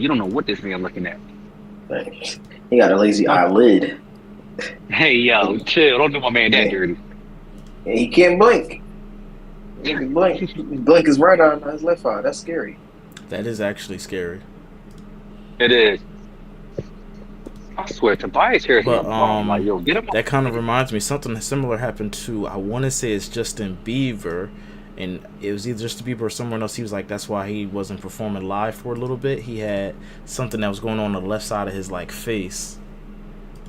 You don't know what this man looking at. He got a lazy eyelid. Hey, yo, chill. Don't do my man that dirty. He can't blink. He can blink. Blink his right eye, not his left eye. That's scary. That is actually scary. It is. I swear, Tobias Harris is a But bum. Like, yo, get him that kind of reminds me, something similar happened to, I want to say it's Justin Bieber, and it was either Justin Bieber or someone else. He was like, that's why he wasn't performing live for a little bit. He had something that was going on the left side of his like face.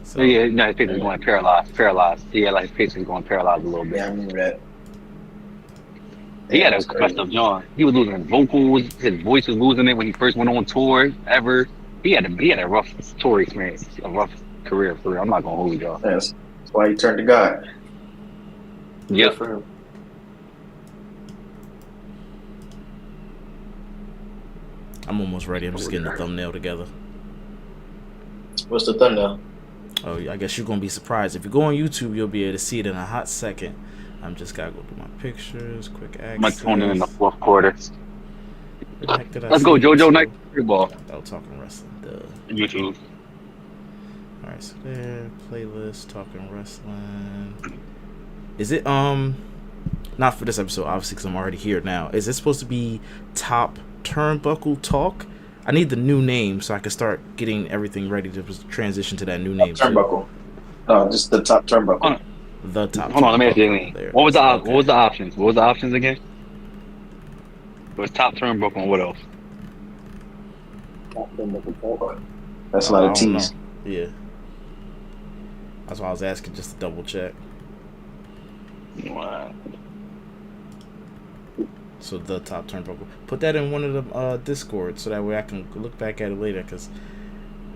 So, yeah, no, his face is going paralyzed. Yeah, like his face is going paralyzed a little bit. Yeah, I remember that. He had a messed up John. He was losing vocals. His voice was losing it when he first went on tour ever. He had a rough tour experience, a rough career for real. I'm not gonna hold y'all. Yes. That's why he turned to God. Yep. I'm almost ready. I'm just getting the thumbnail together. What's the thumbnail? Oh, I guess you're gonna be surprised. If you go on YouTube, you'll be able to see it in a hot second. I'm just gotta go through my pictures, quick access. My tune in the fourth quarter. Let's go, JoJo Night Ball. Without talking wrestling. Duh. YouTube. Alright, so there, playlist, talking wrestling. Is it not for this episode, obviously, because I'm already here now. Is it supposed to be Top Turnbuckle Talk? I need the new name so I can start getting everything ready to transition to that new name. Turnbuckle. Oh, just the Top Turnbuckle. The top. Hold on, let me ask you. What was the options? What was the options again? It was Top Turnbuckle and what else? That's a lot of T's. Yeah. That's why I was asking, just to double check. Wow. So the Top Turnbuckle. Put that in one of the Discord so that way I can look back at it later, because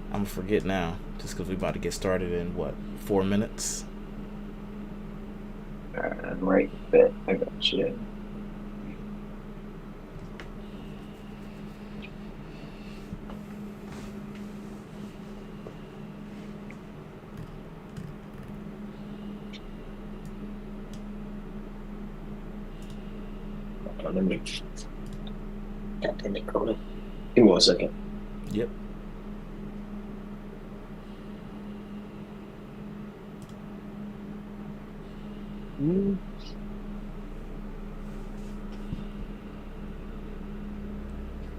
I'm going to forget now. Just because we're about to get started in, 4 minutes? Right, bet. I got shit. Let me. God damn it, Cody. Give me 1 second. Yep.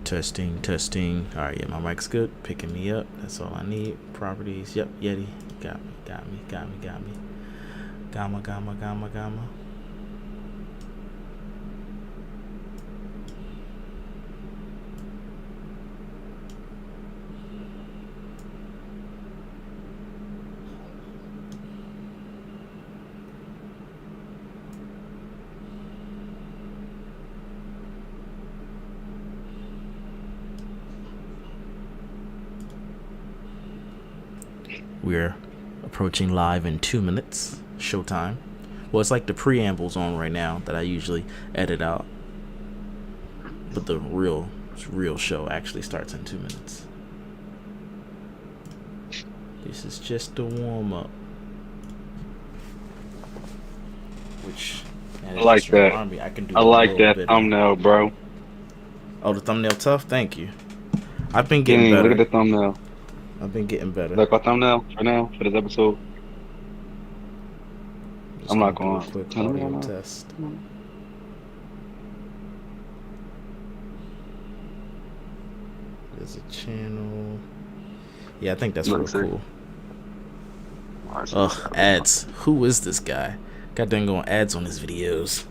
Testing. All right, yeah, my mic's good. Picking me up. That's all I need. Properties. Yep, Yeti. Got me. Gamma. We're approaching live in 2 minutes. Showtime. Well, it's like the preamble's on right now that I usually edit out. But the real show actually starts in 2 minutes. This is just a warm-up. Which... I like that. I like that thumbnail, bro. Oh, the thumbnail tough? Thank you. I've been getting better. Look at the thumbnail. I've been getting better. Like my thumbnail for now, for this episode. I'm not going to do a quick audio test. There's a channel. Yeah, I think that's real cool. Ugh, ads. Who is this guy? Got dang going ads on his videos.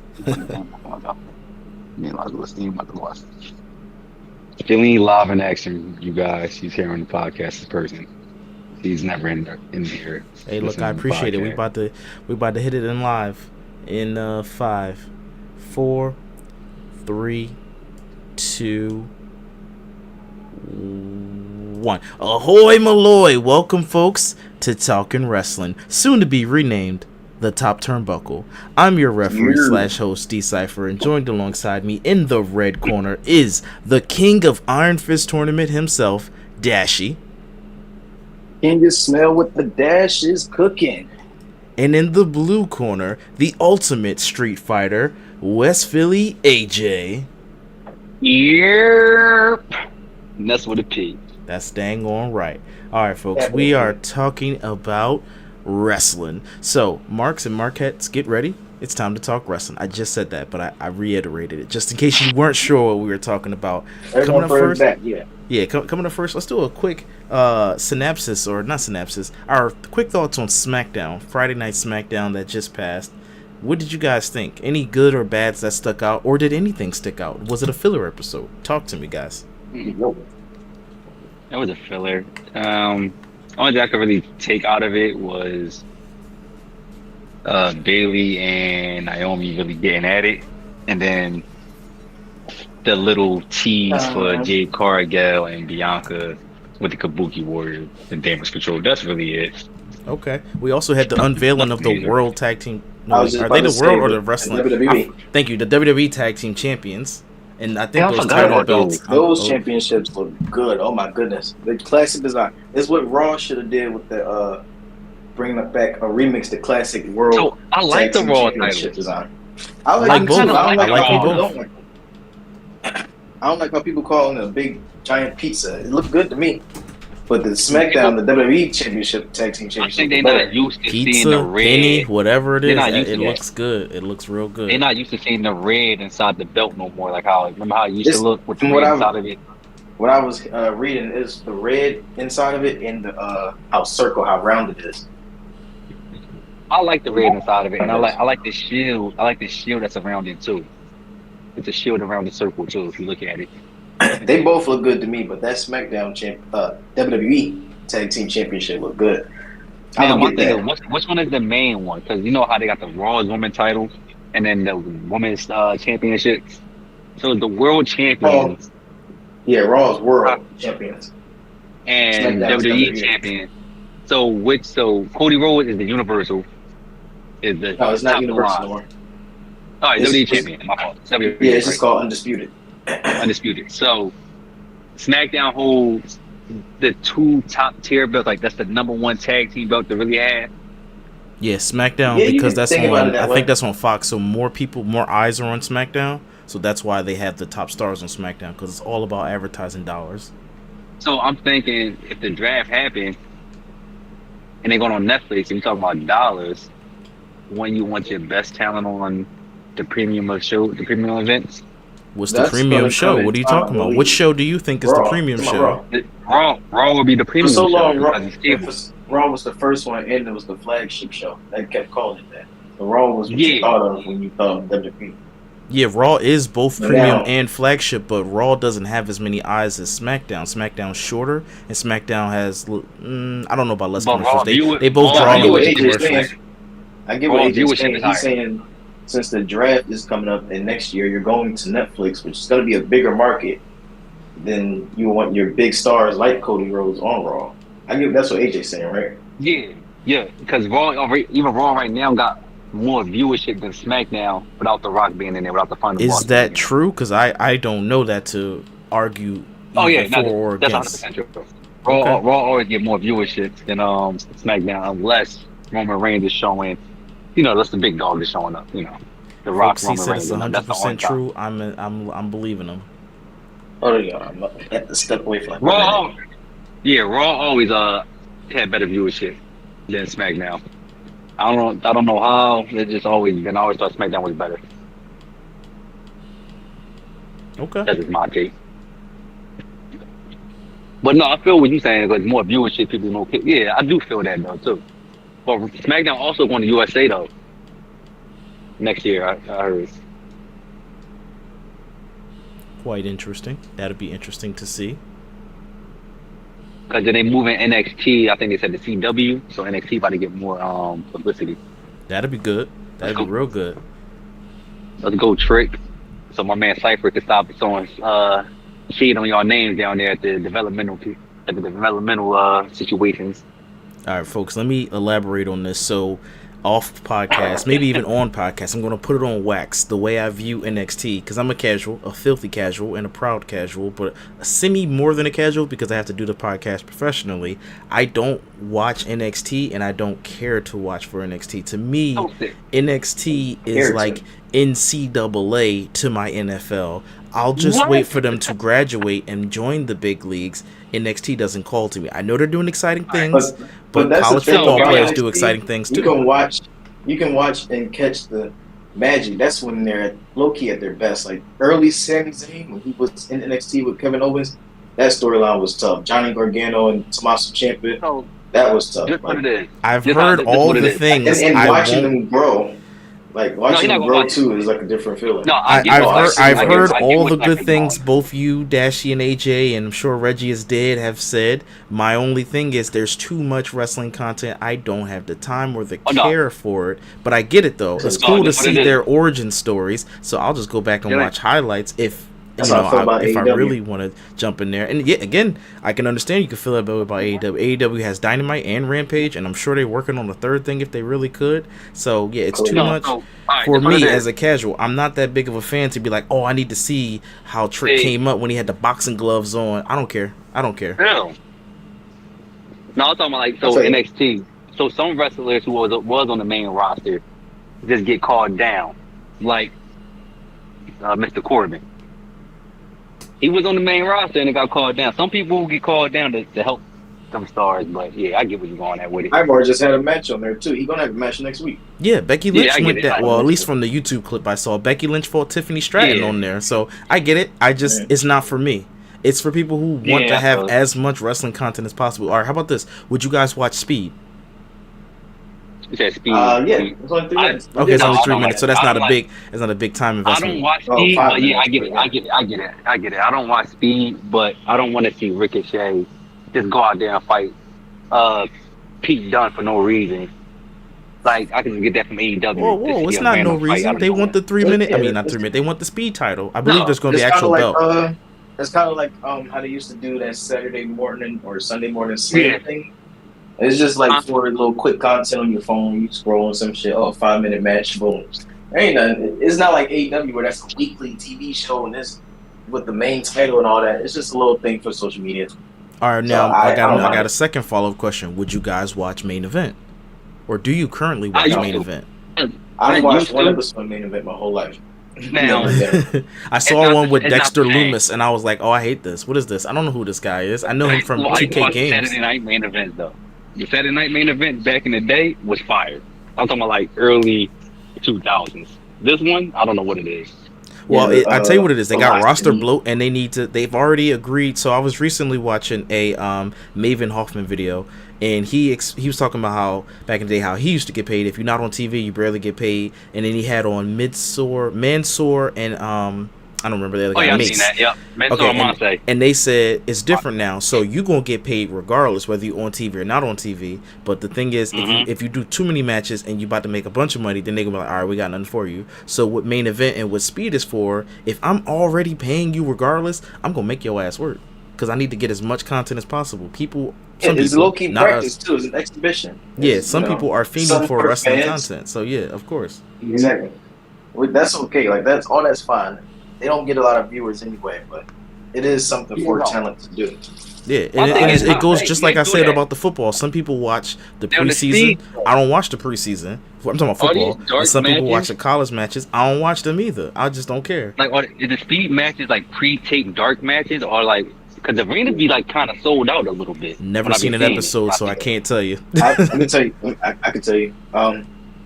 Feeling live in action, you guys. He's here on the podcast in person. He's never in here. Hey, look, I appreciate it. We about to hit it in live in 5, 4, 3, 2, 1. Ahoy Maloy! Welcome, folks, to Talkin' Wrestling, soon to be renamed The Top Turnbuckle. I'm your referee / host, D-Cypher, and joined alongside me in the red corner is the king of Iron Fist Tournament himself, Dashy. Can you smell what the dash is cooking? And in the blue corner, the ultimate street fighter, West Philly AJ. Yep. And that's what it is. That's dang on right. All right, folks, we Definitely. are talking about wrestling. So, Marks and Marquettes, get ready. It's time to talk wrestling. I just said that, but I reiterated it just in case you weren't sure what we were talking about. Coming Everyone up first first, back, yeah. yeah, coming up first, let's do a quick synopsis, or not synopsis, our quick thoughts on SmackDown, Friday Night SmackDown that just passed. What did you guys think? Any good or bads that stuck out, or did anything stick out? Was it a filler episode? Talk to me, guys. Yo. That was a filler. Only thing I could really take out of it was Bailey and Naomi really getting at it, and then the little tease for Um, Jade Cargill and Bianca with the Kabuki Warriors and Damage Control. That's really it. Okay. We also had the unveiling of Nothing the major. World Tag Team. I No, was wait, just are about they to the say World or the the Wrestling? WWE. Thank you, the WWE Tag Team Champions, and I think Yeah, I those forgot title about those. belts. Those championships look good. Oh my goodness, the classic design. It's what Raw should have did with the bringing it back or remix the classic World So I like Tag the Team Raw Championship titles. design. I I like like them both. too. I don't I like like how them people both. don't like them. I don't like how people call it a big giant pizza. It looked good to me. But the SmackDown, the WWE Championship Tag Team I Championship think was they're better. not used to seeing the Pizza, penny, red. whatever it They're is, not used to it that. looks good. It looks real They're good. not used to seeing the red inside the belt no more. Like how remember how it used to It's look with the from what red I inside of it. was reading is the red inside of it and the how round it is. I like the red inside of it, and I like the shield. I like the shield that's around it too. It's a shield around the circle too. If you look at it. They both look good to me, but that WWE Tag Team Championship looked good. I'm Now gonna my get thing is, that. which one is the main one? Because you know how they got the Raw's women title, and then the women's championships. So the world Oh, champions yeah, Raw's uh, World Champions. and SmackDown's WWE WWE. champion. So which? So Cody Rhodes is the Universal, is the No, it's not top of the Universal no line. more. All right, WWE It's champion. My fault. yeah, WWE, it's just right? called Undisputed. Undisputed. So SmackDown holds the two top tier belts. Like that's the number one tag team belt to really have. Yeah, SmackDown, Yeah, you because can that's think about it on. I that think way. that's on Fox, so more people, more eyes are on SmackDown. So that's why they have the top stars on SmackDown, because it's all about advertising dollars. So I'm thinking if the draft happened and they go on Netflix and you talk about dollars, when you want your best talent on the premium events. What's the That's premium gonna show? come in What are you time, I talking about? Which believe. show do you think is the Raw. premium Come on, show? Raw. Raw will be the For so premium show long, because it's cable. Raw was the first one, and it was the flagship show. They kept calling it that. The Raw was what you Yeah, thought of when you thought of WWE. Yeah, Raw is both But premium now, and flagship, but Raw doesn't have as many eyes as SmackDown. SmackDown's shorter, and SmackDown has, I don't know about less but commercials. Raw viewer They both no, Raw draw I on a get what bunch of viewership AJ's is commercials. higher. saying. I get what Raw AJ's viewership saying. is He's higher. saying since the draft is coming up and next year you're going to Netflix, which is going to be a bigger market, then you want your big stars like Cody Rhodes on Raw. I get that's what AJ's saying, right? Yeah, yeah, because even Raw right now got more viewership than SmackDown without The Rock being in there, without the Final Is Boss being that in there. true? Because I don't know that to argue Oh either yeah, no, for or that's against. 100% true. Okay. Raw always get more viewership than SmackDown unless Roman Reigns is showing, that's the big dog is showing up. The Rock, Folks, he Roman said it's Reigns. That's the only 100% time. true. I'm believing him. Oh yeah, I'm gonna have to step away from Raw, that. yeah, Raw always had better viewership than SmackDown. I don't know how. It's just always been. I always thought SmackDown was better. Okay. That's just my take. But no, I feel what you're saying. Because more viewership, people know. Yeah, I do feel that though too. But SmackDown also going to USA though next year. I heard. Quite interesting. That'd be interesting to see. Because then they move in NXT. I think they said the CW, so NXT about to get more publicity. That'd be good. Let's That'd be go. real good. Let's go, Trick. So my man Cypher can stop throwing shade on y'all names down there at the developmental situations. All right, folks, let me elaborate on this. So, off podcast, maybe even on podcast, I'm going to put it on wax the way I view NXT, because I'm a casual, a filthy casual, and a proud casual, but a semi more than a casual because I have to do the podcast professionally. I don't watch NXT, and I don't care to watch for NXT. To me, NXT is like NCAA to my NFL. I'll just What? wait for them to graduate and join the big leagues. NXT doesn't call to me. I know they're doing exciting things, but but that's the college thing football about players do NXT. exciting things You too. can watch and catch the magic. That's when they're low key at their best. Like early Sami Zayn when he was in NXT with Kevin Owens, that storyline was tough. Johnny Gargano and Tommaso Ciampa, So that was tough. just what Like, it is. I've Just heard just all what it the is. things. and I watching won't. them grow, like No, watching you're not them gonna grow watch. too, is like a different feeling. No, I get. I've Oh, I heard see. I've I get heard it. all what the type good of things going. both you, Dashy, and AJ, and I'm sure Reggie is dead, have said. My only thing is there's too much wrestling content. I don't have the time or the Oh no, care for it. But I get it though. It's So cool to just what see it their is. origin stories. So I'll just go back and Yeah, watch highlights if that's how I feel about if I AEW. really want to jump in there. And yeah, again, I can understand you can feel that way about AEW. AEW has Dynamite and Rampage, and I'm sure they're working on the third thing if they really could. So yeah, it's too Cool. no. much So all right, for just what it me is. as a casual. I'm not that big of a fan to be like, oh, I need to see how Trick See, came up when he had the boxing gloves on. I don't care. I don't care. no, no, I'm talking about like I'll so tell you. NXT. So some wrestlers who was on the main roster just get called down, like Mr. Corbin. He was on the main roster and it got called down. Some people get called down to help some stars, but yeah, I get what you're going at with it. Ivar just had a match on there too. He's gonna have a match next week. Yeah, Becky Yeah, Lynch I get went it. that I, well, at least from the YouTube clip I saw. Becky Lynch fought Tiffany Stratton yeah, on there. So I get it. I just Yeah. it's not for me. It's for people who want to yeah. have as much wrestling content as possible. All right, how about this? Would you guys watch Speed? You said speed. Yeah, Speed. it's only 3 I minutes. Okay, it's no, only I 3 don't minutes, like. so that's I not don't a like. big time I don't investment. watch Oh, speed, 5 but yeah, I minutes, get but it. yeah. I get it. I don't watch speed, but I don't want to see Ricochet just go out there and fight uh Pete Dunne for no reason. Like I can just get that from AEW to Whoa! see It's a not no random fight reason. out of They want nowhere. the 3 minute. I Yeah, mean, not 3 minute. They want the Speed title. I believe No, there's going to be it's kind actual of belt. like it's kind of like how they used to do that Saturday morning or Sunday morning yeah, slam thing. It's just like for a little quick content on your phone, you scroll some shit. Oh, 5 minute match, boom. There ain't nothing. It's not like AEW where that's a weekly TV show and this with the main title and all that. It's just a little thing for social media. All right, So now I don't I mind got a it. second follow up question. Would you guys watch Main Event, or do you currently I watch used Main No, to. Event? I've I watched used one to. episode of Main Event my whole life. Now Never again. I it's saw not one with it's not Dexter the same. Loomis, and I was like, "Oh, I hate this. What is this? I don't know who this guy is. I know him from Well, I used to 2K watch the games." Saturday night main event though. The Saturday night main event back in the day was fire. I'm talking about like early 2000s. This one, I don't know what it is. Well, Yeah, I tell you what it is. They the got last roster thing. bloat, and they need to. They've already agreed. So I was recently watching a Maven Hoffman video, and he was talking about how back in the day how he used to get paid. If you're not on TV, you barely get paid. And then he had on Mansoor, and I don't remember the other Oh guy. yeah, I've Mace. seen that. Yep. Mentor Okay, Monte. and they said it's different now, so you gonna get paid regardless whether you're on TV or not on TV. But the thing is, Mm-hmm. if you do too many matches and you about to make a bunch of money, then they gonna be like, all right, we got nothing for you. So what Main Event and what Speed is for, if I'm already paying you regardless, I'm gonna make your ass work because I need to get as much content as possible. Some It's people, low key not practice us. too. It's an exhibition. Yeah, It's, some people are fiending something for wrestling fans. content. So yeah, of course. Exactly. Well, that's okay. Like that's fine. They don't get a lot of viewers anyway, but it is something for talent to do. Yeah, My and thing is, it goes hey, just you like I do said that. about the football. Some people watch the Now, the preseason. speed- I don't watch the preseason. I'm talking about All these football. dark And some people watch matches- the college matches. I don't watch them either. I just don't care. Like, is the speed matches like pre-taped dark matches, or like because the arenas be like kind of sold out a little bit. Never when I be seen an seeing it. episode, so I can't tell you. I can tell you. I can tell you.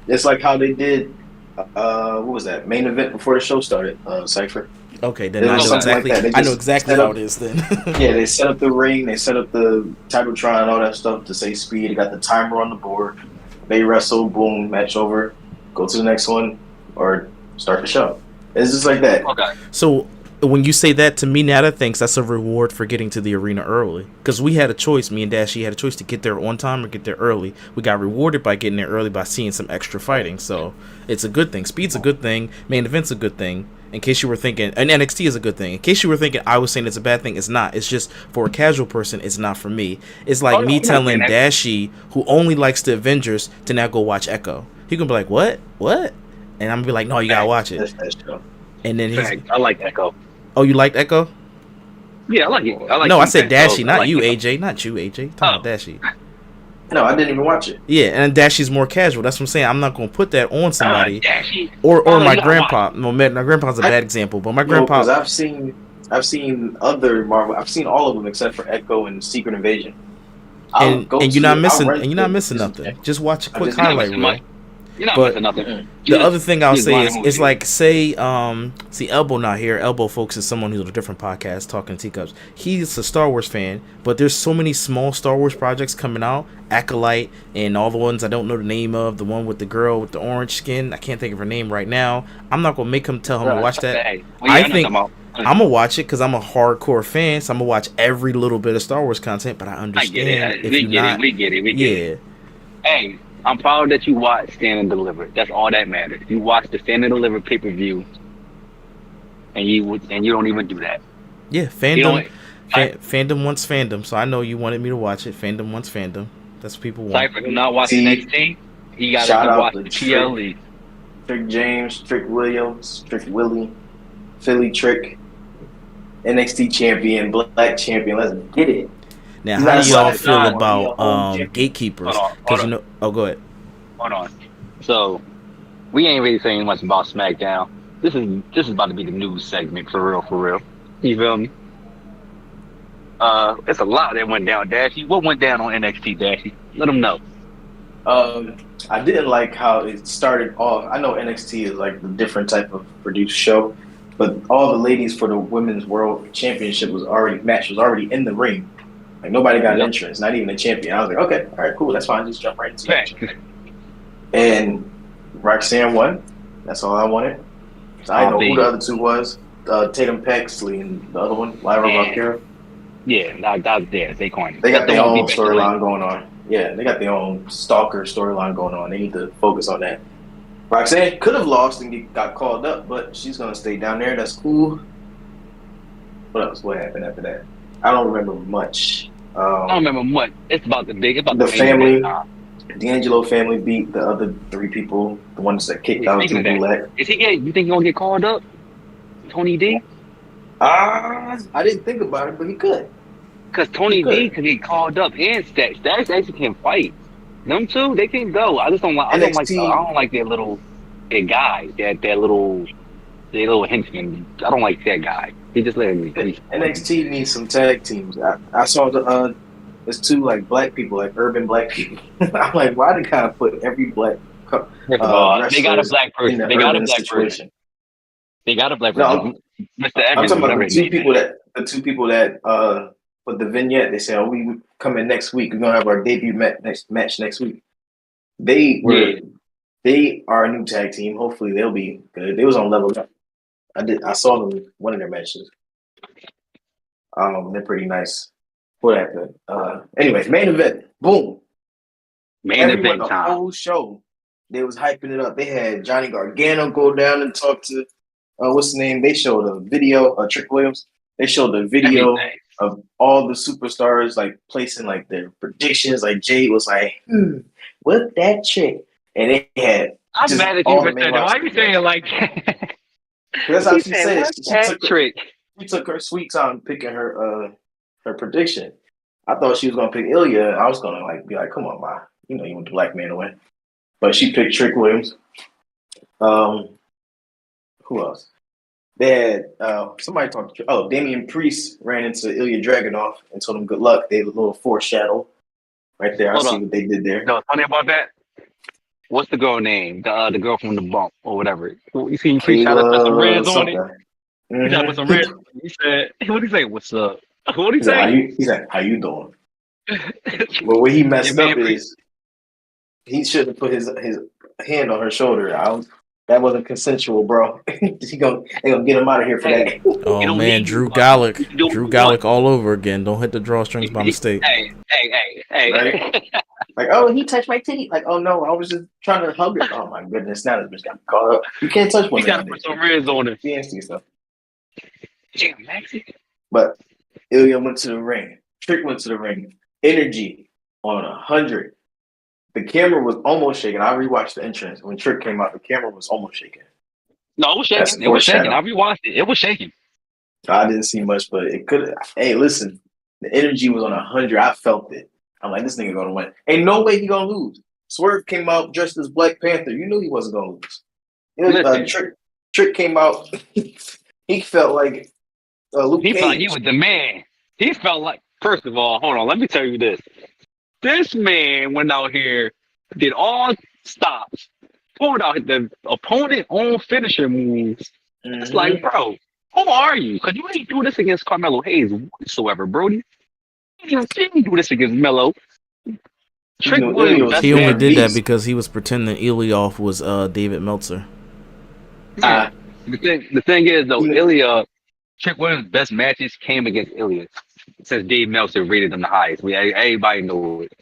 It's like how they did. What was that main event before the show started? Cypher. Okay, then It I was know something like exactly. that. They I know just exactly set how up- it is then. Yeah, they set up the ring. They set up the Titletron and all that stuff to say speed. They got the timer on the board. They wrestle. Boom. Match over. Go to the next one or start the show. It's just like that. Okay. So when you say that to me, Nata thinks that's a reward for getting to the arena early. Because we had a choice. Me and Dashy had a choice to get there on time or get there early. We got rewarded by getting there early by seeing some extra fighting. So it's a good thing. Speed's a good thing. Main event's a good thing. In case you were thinking, and NXT is a good thing. In case you were thinking I was saying it's a bad thing, it's not. It's just for a casual person, it's not for me. It's like me telling Dashy, who only likes the Avengers, to now go watch Echo. He gonna be like, what? And I'm gonna be like, no, you gotta watch it. That's that show. And then he's, Fact, I like Echo. oh, you liked Echo? Yeah, I like it. I like. No, I Keith said Echo. Dashy, I not like you, Echo. AJ. Not you, AJ. Talking about Oh. Dashy. No, I didn't even watch it. Yeah, and Dashy's more casual. That's what I'm saying. I'm not gonna put that on somebody. Dashy. Or Oh, my you gotta grandpa. No, my grandpa's a bad example, but my grandpa. Because I've seen I've seen other Marvel. I've seen all of them except for Echo and Secret Invasion. I'll And go and you're to not it. I'll missing rent and you're not the missing Disney nothing. Channel. Just watch a I quick just You're not highlight missing much. reel. You're not But missing nothing. mm-mm. You the just other thing I'll you just say grinding is on it's TV. like say see Elbow not here. Elbow folks is someone who's on a different podcast talking teacups. He's a Star Wars fan, but there's so many small Star Wars projects coming out. Acolyte and all the ones I don't know the name of. The one with the girl with the orange skin. I can't think of her name right now. I'm not gonna make him tell him to watch that. Hey, well, I yeah, I know what think I'm talking I'm about. gonna watch it because I'm a hardcore fan. So I'm gonna watch every little bit of Star Wars content. But I I get understand it. if We you're get it. not, We get it. We get it. yeah, Hey, I'm proud that you watched Stand and Deliver. That's all that matters. You watched the Stand and Deliver pay per view, and you don't even do that. yeah. You Fandom, don't. Cy- fandom wants fandom. So I know you wanted me to watch it. Fandom wants fandom. That's what people want. Cypher do not watch See, NXT. shout He out watched to the Trick, PLE. Trick James, Trick Williams, Trick Willie, Philly Trick, NXT champion, Black champion. Let's get it. Now, He's how not do y'all sliding feel no more. He a about whole champion. Hold gatekeepers? on, hold Because on, oh, go ahead. hold on. So we ain't really saying much about SmackDown. This is about to be the news segment for real, for real. You feel me? It's a lot that went down, Dashy. What went down on NXT, Dashy? Let them know. I didn't like how it started off. I know NXT is like a different type of produced show, but all the ladies for the Women's World Championship was already in the ring. Like nobody got an Yep. entrance, not even a champion. I was like, okay, all right, cool, that's fine. Just jump right into the Fact. action. And Roxanne won. That's all I wanted. So I Oh, know who the baby. other two was. Tatum Paxley and the other one, Lyra Yeah, Valkyria. yeah. That's there. They corny. They That's got the their one with own Becky Lynch. storyline going on. Yeah, they got their own stalker storyline going on. They need to focus on that. Roxanne could have lost and got called up, but she's gonna stay down there. That's cool. What else? What happened after that? I don't remember much. I don't remember much. It's about the The main event. family, D'Angelo family beat the other three people, the ones that kicked Wait, out speaking to of that, Gulak. you think he gonna get called up? Tony D? I didn't think about it, but he could. Because He Tony D could. could get called up and Stacks. Stacks actually can fight. Them two, they can go. I just don't like. I NXT don't like their guy. Their little henchman. I don't like that guy. He just let me. NXT needs some tag teams. I saw there's two like black people, like urban black people. I'm like, why they gotta put every black First of all, they got a wrestlers black in person. the They got a urban black person. situation? They got a black No, person. Mr. I'm Evans, talking about whatever the his two name people is. that with the vignette. They say, "Oh, we coming next week. We're gonna have our debut match next week." They Yeah. they are a new tag team. Hopefully, they'll be good. They was on Level Up. I saw them in one of their matches. They're pretty nice. What happened? Anyways, main event. Boom. Main Everyone, event the time. whole show, they was hyping it up. They had Johnny Gargano go down and talk to what's the name? They showed a video, Trick Williams. They showed a video Everything. of all the superstars like placing like their predictions. Like Jade was like, what that chick? And they had I'm just mad at you all the for main saying that. Why roster you people. saying it like that? That's how He she said, said it. what's that trick? She took her sweet time picking her prediction. I thought she was gonna pick Ilya. I was gonna like be like, come on, ma. You know you want the black man to win. But she picked Trick Williams. Who else? They had somebody talked to Damian Priest ran into Ilya Dragunov and told him good luck. They had a little foreshadow right there. I Hold see on. what they did there. You know what's funny about that? What's the girl name? The girl from the bump or whatever. You see, Priest tried to put some Kayla reds on it. something. He tried to put some Mm-hmm. reds on it. He said, what did he say? What's up? What did he say? He's like, how you doing? But what he messed Man, up is he should have put his hand on her shoulder. That wasn't consensual, bro. they gonna get him out of here for hey, that. Oh you don't man, need Drew you Gallic, can do what Drew you want. Gallic all over again. Don't hit the drawstrings by mistake. Hey. Right? Like, oh, he touched my titty. Like, oh no, I was just trying to hug her. Oh my goodness, now this bitch got me caught up. You can't touch He women tried to on put this. some reds on it. Fancy stuff. Damn, Maxie. But Ilya went to the ring. Trick went to the ring. Energy on 100. The camera was almost shaking. I rewatched the entrance. When Trick came out, the camera was almost shaking. No, it was That's shaking. It was shaking. I foreshadow. rewatched it. It was shaking. I didn't see much, but it could. Hey, listen, the energy was on 100. I felt it. I'm like, this nigga gonna win. Ain't no way he gonna lose. Swerve came out dressed as Black Panther. You knew he wasn't gonna lose. Listen. Trick came out. He felt like Luke He felt like he Cage. was the man. He felt like, first of all, hold on, let me tell you this. This man went out here, did all stops, pulled out the opponent on finisher moves. It's like, Mm-hmm. bro, who are you? Because you ain't do this against Carmelo Hayes whatsoever, Brody. You didn't do this against Melo. You Trick know, Williams, Ilio's best He a only match. damn did that beast. because he was pretending Ilioff was David Meltzer. Yeah. Uh, The thing is, though, you Ilya, Trick Williams' best matches came against Ilya. Since Dave Meltzer rated him the highest. Everybody know it.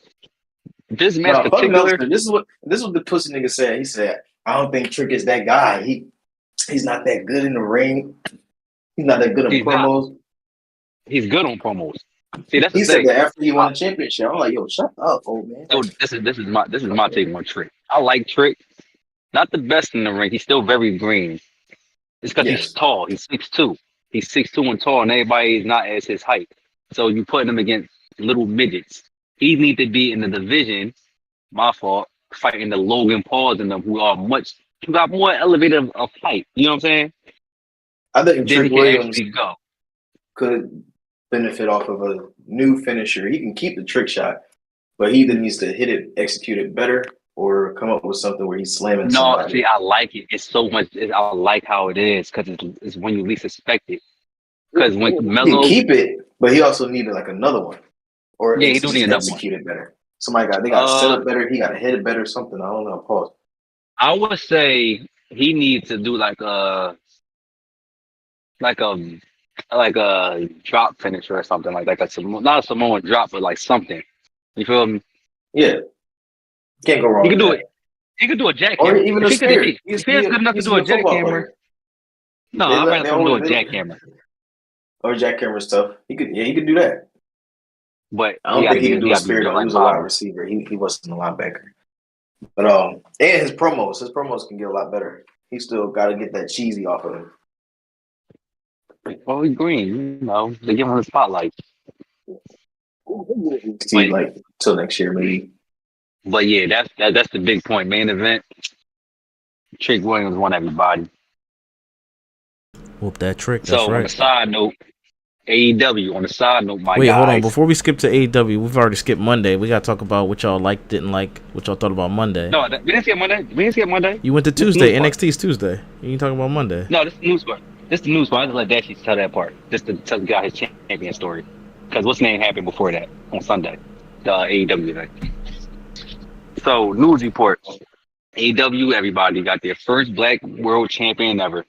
This match No, fuck particular, Meltzer. This is what the pussy nigga said. He said, "I don't think Trick is that guy. He's not that good in the ring. He's not that good in he's not. promos." He's good on promos. See, that's the He said thing. that after he won I, the championship. I'm like, yo, shut up, old man. so this is my take on Trick. I like Trick. Not the best in the ring. He's still very green. It's because he's Yes, tall. He's 6'2". He's 6'2" and tall, and everybody is not as his height. So you put him against little midgets. He need to be in the division. My fault. Fighting the Logan Pauls and them who got more elevated of height. You know what I'm saying? I think Then he Trick can Williams actually go. could benefit off of a new finisher. He can keep the trick shot, but he either needs to hit it, execute it better, or come up with something where he's slamming No, somebody. see, I like it. It's so much. I like how it is because it's when you least expect it. Because when He can Melo, keep it, but he also needed like another one, or yeah, he do need just another one. execute it better. They got to set Uh, up better. He got to hit it better. Something I don't know. Pause. I would say he needs to do like a like a drop finisher or something like a not a Samoan drop, but like something. You feel me? Yeah, can't go He wrong could with do it. that. He could do a Or jackhammer. even If a he could, if spear. he if he is good He enough to used to do be a a football jackhammer, player. no, They I'd let rather they for him do always a jackhammer. or jackhammer stuff. He could do that. But I don't think he could he do a got to be spear built though. He like was a wide Bobby. receiver. He wasn't a linebacker. But and his promos can get a lot better. He still got to get that cheesy off of him. Well, he's green, they give him the spotlight. See, But like till next year maybe. but yeah, that's the big point. Main event. Trick Williams won everybody. Whoop that trick. That's So on the right. side note, AEW. On the side note, my Wait, hold on. guys. Before we skip to AEW, we've already skipped Monday. We gotta talk about what y'all liked, didn't like, what y'all thought about Monday. No, we didn't see it Monday. We didn't see it Monday. You went to This is the news Tuesday. part. NXT's Tuesday. You ain't talking about Monday. No, this is the news part. This is the news part. I just let Dashy tell that part. Just to tell the guy his champion story. Because what's name happened before that on Sunday, the AEW event. So news report. AEW, everybody got their first black world champion ever.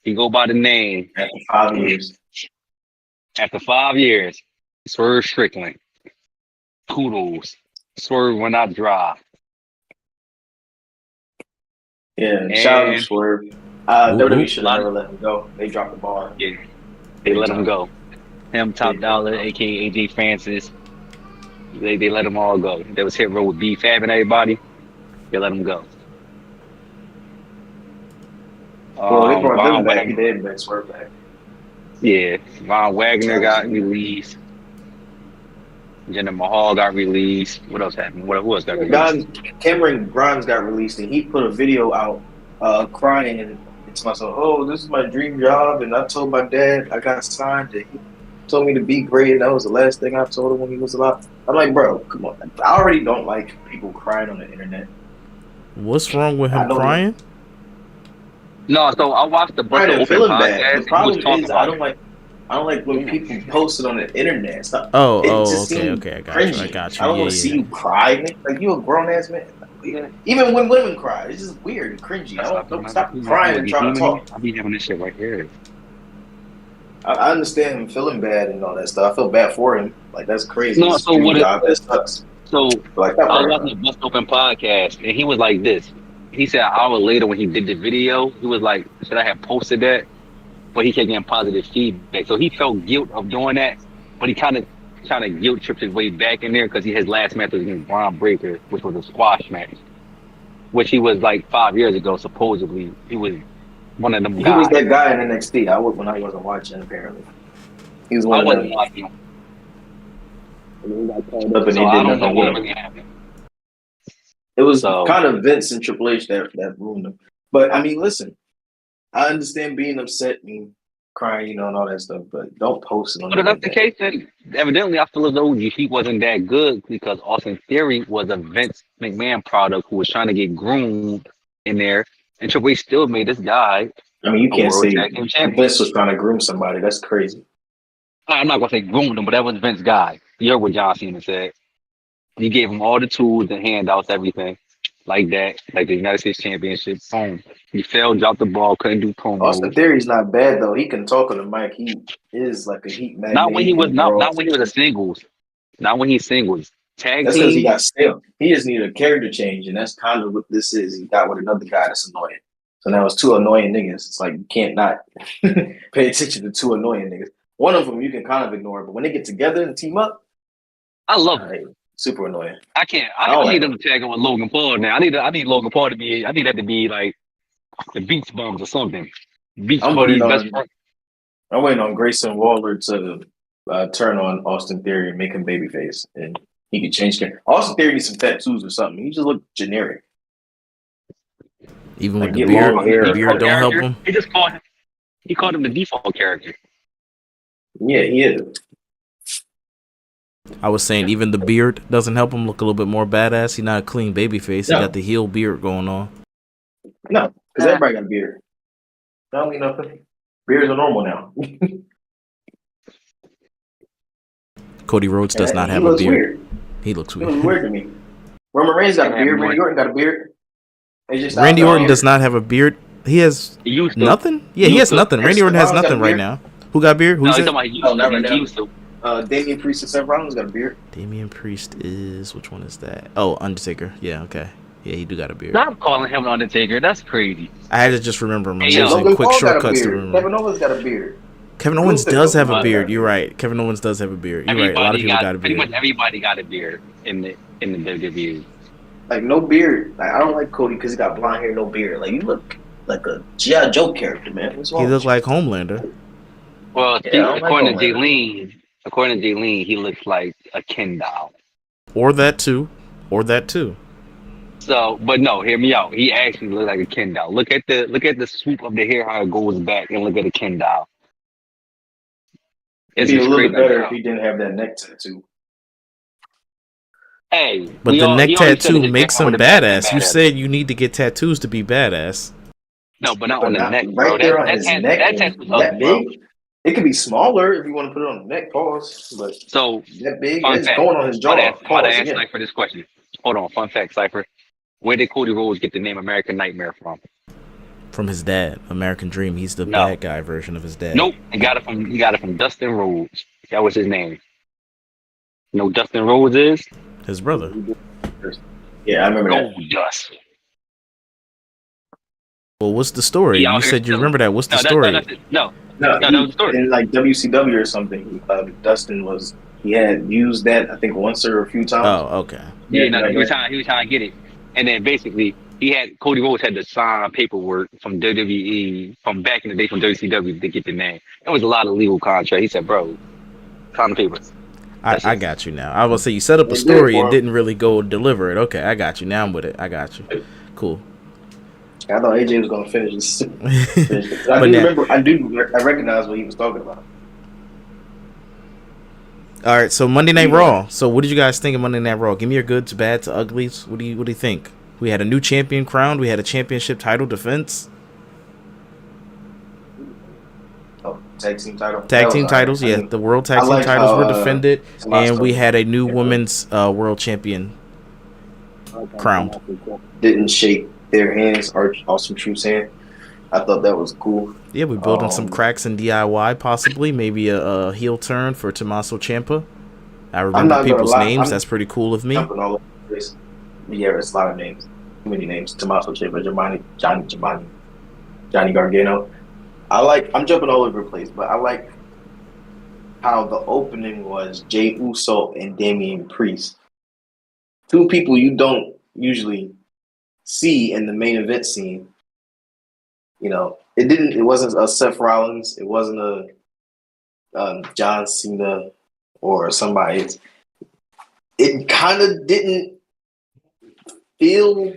He go by the name After 5 years. after 5 years. Swerve Strickland. Kudos. Swerve went out dry. Yeah, shout out to And Swerve. Ooh, WWE ooh. should have never let him go. They dropped the ball. yeah, they let him go. Him, Top Dollar, aka AJ Francis. They let them all go. They was hit row with B Fab and everybody. They let them go. Well, they brought them Von back. He Wagner, did bring Swerve back. yeah, Von Wagner got released. Jinder Mahal got released. What else happened? Who else got released? Cameron Grimes got released, and he put a video out crying. And it's myself, oh, this is my dream job. And I told my dad I got signed, and he told me to be great. And that was the last thing I told him when he was alive. I'm like, bro, come on. I already don't like people crying on the internet. What's wrong with I him don't crying? No, so I watched the Bust crying and Open feeling bad. The podcast. And he was problem talking is I about don't like when people post it on the internet. Stop. It Oh, just okay, seems okay. I got cringy. you. I don't want Yeah, to see yeah. you cry, man. Like you a grown ass man. it. Even when women cry, it's just weird and cringy. That's what Don't stop crying and be try to human. talk. I be having this shit right here. I understand him feeling bad and all that stuff. I feel bad for him. Like that's crazy. No, It's a so dream job. That sucks. So But like that I was work. watching the Bust Open podcast, and he was like this. He said an hour later when he did the video, he was like, "Should I have posted that?" But he kept getting positive feedback, so he felt guilt of doing that. But he kind of trying to guilt trip his way back in there because his last match was against Braun Breaker, which was a squash match, which he was like 5 years ago. Supposedly, he was one of them He was guys. that guy in NXT. When I wasn't watching. Apparently, he was I one of wasn't them. watching him, And he got called up and so he I did don't know nothing what with him. really happened. It was So kind of Vince and Triple H that ruined him. But I mean, listen, I understand being upset and crying, and all that stuff. But don't post it on But there if that's like the that. case, then evidently I feel as though he wasn't that good because Austin Theory was a Vince McMahon product who was trying to get groomed in there, and Triple H still made this guy I mean, you a can't world say tag team champion. Vince was trying to groom somebody. That's crazy. I'm not gonna say groomed him, but that was Vince's guy. You heard what John Cena said. He gave him all the tools and handouts, everything like that, like the United States Championship. Boom. He failed, dropped the ball, couldn't do Austin promos. Theory's not bad though. He can talk on the mic. He is like a heat Not magnet. when He he was can not draw not when he was a attention. singles. Not when he's singles. Tag That's because he team. got stale. He just needed a character change, and that's kind of what this is. He got with another guy that's annoying. So now it's two annoying niggas. It's like you can't not pay attention to two annoying niggas. One of them you can kind of ignore, but when they get together and team up, I love all him. right, super annoying. I can't. I I don't need like them him. to tag him with Logan Paul now. I need Logan Paul to be. I need that to be like the Beach Bums or something. Beach I'm waiting Buddies, best on friend. I'm waiting on Grayson Waller to turn on Austin Theory and make him babyface, and he could change character. Austin Theory needs some tattoos or something. He just look generic. Even with Like the get beard, long the hair. beard don't help Character. him. He just called him. He called him the default character. Yeah, he is. I was saying even the beard doesn't help him look a little bit more badass. He's not a clean baby face. He No. got the heel beard going on. No, because everybody got a beard. That don't mean nothing. Beards are normal now. Cody Rhodes does not He have a looks beard. weird. He looks He looks weird. weird to me. Roman Reigns got a Yeah, beard. boy. Randy Orton got a beard. AJ Styles Randy got a Orton beard. does not have a beard. He has He used to. nothing. Yeah, He he used has to. nothing. Randy Orton has Seth Rollins got a nothing right beard. now. Who got beard? No, Who's he's it? talking about he used Oh, to. not right He now. used to. Damian Priest and Seth Rollins got a beard. Damian Priest is which one is that? Oh, Undertaker. Yeah, okay. Yeah, he do got a beard. Stop calling him an Undertaker. That's crazy. I had to just remember him. I'm Hey, yo. using Logan quick Paul got a shortcuts to beard. remember. Kevin Owens got a beard. Kevin Owens Luther does have a got beard. You're right. Kevin Owens does have a beard. You're right. A lot of people got a Pretty much beard. everybody got a beard in the WWE. Like no beard. Like I don't like Cody because he got blonde hair, no beard. Like you look like a G.I. Joe character, man. What's wrong? He with looked you? like Homelander. Well, Yeah, I don't according like to Homelander. Jaylene, he looks like a Ken doll. Or that too. Or that too. So, but no, hear me out. He actually looks like a Ken doll. Look at the swoop of the hair, how it goes back, and look at a Ken doll. It'd It's be a just little straight bit better like if he didn't have that neck tattoo. Hey, But the neck he always said tattoo his makes hair him would've been badass. You said you need to get tattoos to be badass. no, but not But on the not neck, right bro. there That on that his tat- neck that and tattoo's that ugly, bro. big. It could be smaller if you want to put it on the neck. Pause. But So, that big, fun it's fact. going on his jaw. I'm about to Pause ask again. Cypher this question. Hold on, fun fact, Cypher. Where did Cody Rhodes get the name American Nightmare from? From his dad, American Dream. He's the No. bad guy version of his dad. Nope, he got it from Dustin Rhodes. That was his name. You know who Dustin Rhodes is? His brother. Yeah, I remember that. Gold Dust. Well, what's the story? He out You here said you chilling. remember that. What's the No, story? no. No, that was the story. in like WCW or something. Dustin he had used that I think once or a few times. Oh, okay. Yeah, Yeah, he was trying to get it, and then basically Cody Rhodes had to sign paperwork from WWE from back in the day from WCW to get the name. There was a lot of legal contract. He said, "Bro, sign the papers." I got you now. I will say you set up a They did story for and him. didn't really go deliver it. Okay, I got you. Now I'm with it. I got you. Cool. I thought AJ was going to finish this. But now- I recognize what he was talking about. All right, so Monday Night Yeah. Raw. So what did you guys think of Monday Night Raw? Give me your goods, bads, uglies. What do you think? We had a new champion crowned. We had a championship title defense. Oh, tag team title. Tag That team was titles, alright. yeah. I mean, The world tag I team like titles how, were defended, and we had a new Yeah. women's world champion crowned. didn't shake their hands or Awesome Truth's hand. I thought that was cool. Yeah, we building some cracks in DIY, possibly. Maybe a heel turn for Tommaso Ciampa. I remember not gonna people's lie, names. I'm That's pretty cool of me. Jumping all over the place. Yeah, it's a lot of names. Too many names. Tommaso Ciampa, Johnny Gargano. I'm jumping all over the place, but I like how the opening was Jey Uso and Damian Priest. Two people you don't usually see in the main event scene. You know, it wasn't a Seth Rollins, it wasn't a John Cena or somebody. It kind of didn't feel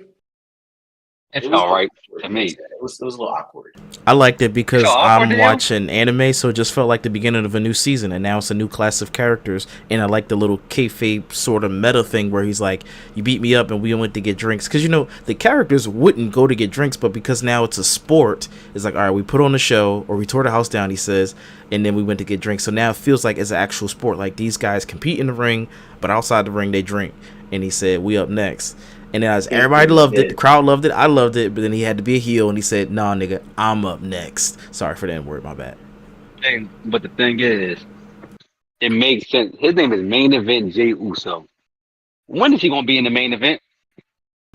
It's It was all a little right awkward. to me. It was a little awkward. I liked it It's because all awkward I'm to you. watching anime, so it just felt like the beginning of a new season, and now it's a new class of characters. And I like the little kayfabe sort of meta thing where he's like, "You beat me up, and we went to get drinks." Because the characters wouldn't go to get drinks, but because now it's a sport, it's like, all right, we put on the show, or we tore the house down. He says, and then we went to get drinks. So now it feels like it's an actual sport. Like these guys compete in the ring, but outside the ring they drink. And he said, "We up next." And then as everybody loved it, the crowd loved it, I loved it, but then he had to be a heel, and he said, "Nah, nigga, I'm up next." Sorry for that word, my bad. But the thing is, it makes sense. His name is Main Event Jay Uso. When is he gonna be in the main event?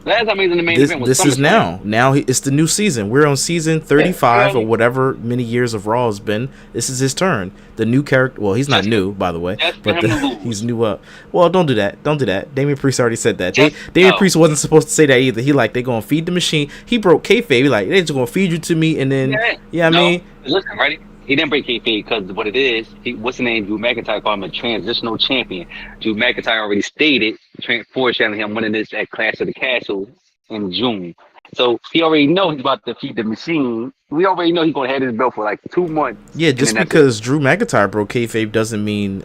Last time he was in the main This event was this is SummerSlam. now it's the new season. We're on season 35 or whatever many years of Raw has been. This is his turn. The new character. Well, he's not new, by the way, Just for but him to lose. he's new up. Well, don't do that. Don't do that. Damian Priest already said that. Just Damian no. Priest wasn't supposed to say that either. He like they gonna feed the machine. He broke kayfabe. He like they just gonna feed you to me, and then I No. mean, Listen, ready? He didn't break kayfabe because what it is, what's the name? Drew McIntyre called him a transitional champion. Drew McIntyre already stated, foreshadowing him winning this at Clash of the Castle in June. So he already know he's about to defeat the machine. We already know he's going to have his belt for like 2 months. yeah, just because Drew McIntyre broke kayfabe doesn't mean